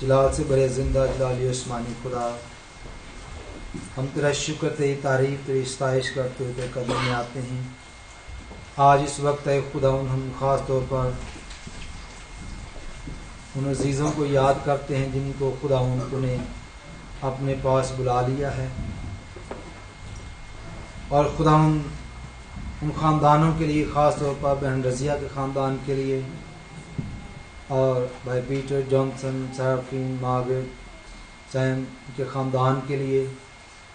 जलाल से बड़े जिंदा जलाली उस्मानी खुदा, हम तेरा शुक्र, तेरी तारीफ, तेरी सताइश करते हुए तेरे कदम में आते हैं। आज इस वक्त है खुदा, हम ख़ास तौर पर उन अजीज़ों को याद करते हैं जिनको खुदा उन्होंने अपने पास बुला लिया है, और खुदा उन ख़ानदानों के लिए, ख़ास तौर पर बहन रज़िया के ख़ानदान के लिए, और भाई पीटर जॉनसन, सारफीन, मार्गरेट, सैम के ख़ानदान के लिए,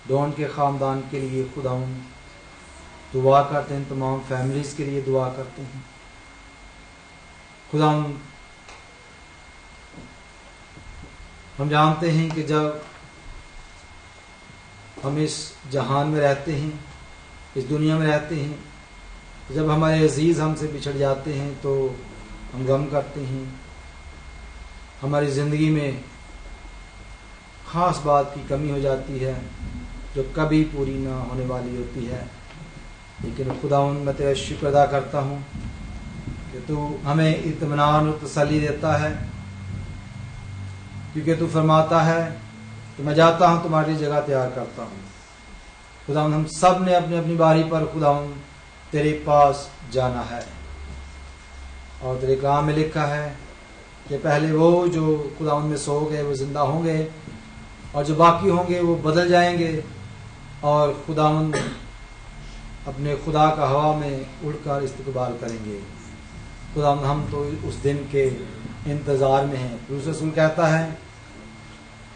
डॉन के ख़ानदान के लिए खुदा दुआ करते हैं। तमाम फैमिलीज़ के लिए दुआ करते हैं। खुदा हम जानते हैं कि जब हम इस जहान में रहते हैं, इस दुनिया में रहते हैं, जब हमारे अजीज़ हमसे बिछड़ जाते हैं तो हम गम करते हैं। हमारी ज़िंदगी में ख़ास बात की कमी हो जाती है जो कभी पूरी ना होने वाली होती है। लेकिन खुदावंद, मैं तेरा शुक्र अदा करता हूँ कि तू हमें इत्मीनान और तसल्ली देता है, क्योंकि तू फरमाता है कि मैं जाता हूँ तुम्हारी जगह तैयार करता हूँ। खुदावंद, हम सब ने अपनी अपनी बारी पर खुदावंद तेरे पास जाना है, और तेरे कलाम में लिखा है कि पहले वो जो खुदावंद में सो गए वो जिंदा होंगे, और जो बाकी होंगे वो बदल जाएंगे और खुदावंद अपने खुदा का हवा में उड़कर इस्तकबाल करेंगे। खुदावंद, हम तो उस दिन के इंतज़ार में हैं। पौलुस रसूल कहता है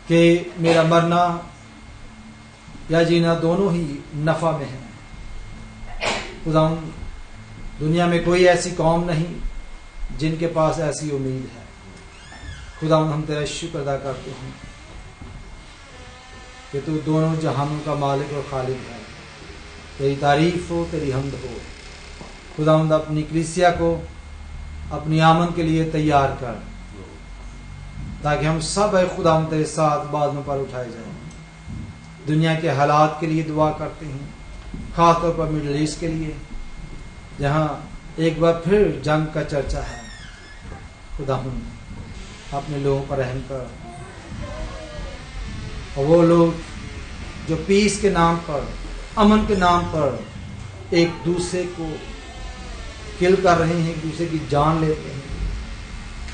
कि मेरा मरना या जीना दोनों ही नफ़ा में है। खुदावंद, दुनिया में कोई ऐसी कौम नहीं जिनके पास ऐसी उम्मीद है। खुदावंद, हम तेरा शुक्र अदा करते हैं कि तू दोनों जहानों का मालिक और खालिक है। तेरी तारीफ हो, तेरी हम्द हो। खुदावंद, अपनी कलीसिया को अपनी आमद के लिए तैयार कर। ताकि हम सब है खुदा तेरे साथ बादलों पर उठाए जाएं। दुनिया के हालात के लिए दुआ करते हैं, खासतौर पर मिडिल ईस्ट के लिए, जहाँ एक बार फिर जंग का चर्चा है। खुदा अपने लोगों पर रहम कर, और वो लोग जो पीस के नाम पर, अमन के नाम पर एक दूसरे को किल कर रहे हैं, एक दूसरे की जान लेते हैं,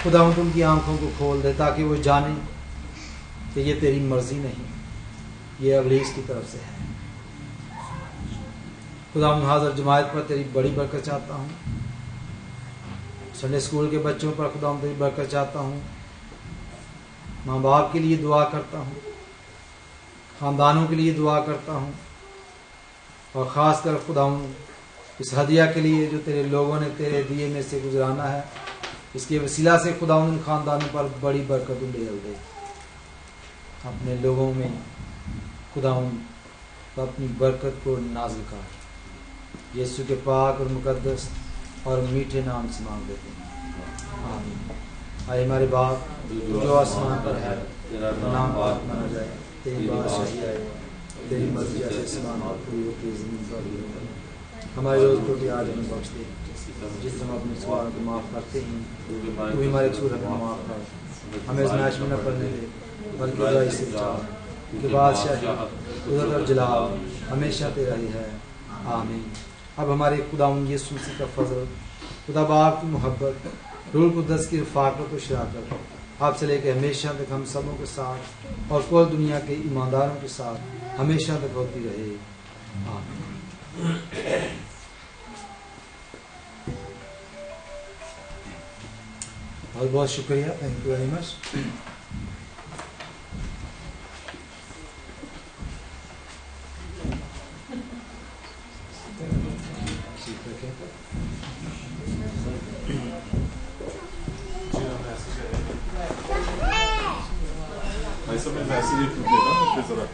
खुदा उनकी आंखों को खोल दे ताकि वो जाने कि ये तेरी मर्जी नहीं, ये इब्लीस की तरफ से है। खुदा हाज़िर जमात पर तेरी बड़ी बरकत चाहता हूँ, संडे स्कूल के बच्चों पर खुदा तेरी बरकत चाहता हूँ, माँ बाप के लिए दुआ करता हूँ, खानदानों के लिए दुआ करता हूँ, और ख़ास कर खुदा इस हदिया के लिए जो तेरे लोगों ने तेरे दिए में से गुजराना है, इसके वसीला से खुदा उन खानदानों पर बड़ी बरकत उंडेल दे। अपने लोगों में खुदा अपनी बरकत को नाज़िल कर, यीशु के पाक और मुकद्दस और मीठे नाम से मांग देते हैं, आमीन। आए हमारे बाप जो आसमान पर है, तेरा नाम पाक माना जाए, तेरी बादशाही आए, तेरी मर्जी जैसे आसमान पर पूरी होती है ज़मीन पर भी होती है। हमारे रोज़ रोटी आज हमें बख्श दे, जिस हम अपने सवाल को माफ़ करते हैं, तू भी हमारे छूट हमें माफ़ कर, हमें आज़माइश में न पड़ने दे, बल्कि बुराई से बचा, क्योंकि बादशाही, कुदरत और जलाल हमेशा तेरा ही है, आमीन। अब हमारे खुदा यीशु मसीह का फजल, खुदा बाप की मोहब्बत, रूह कुद्दस की रफ़ाक़त और शराकत आपसे लेकर हमेशा तक हम सबों के साथ और कुल दुनिया के ईमानदारों के साथ हमेशा तक होती रहे, आमीन। बहुत बहुत शुक्रिया, थैंक यू वेरी मच। भाई साहब मैं मैसेज लिख देना।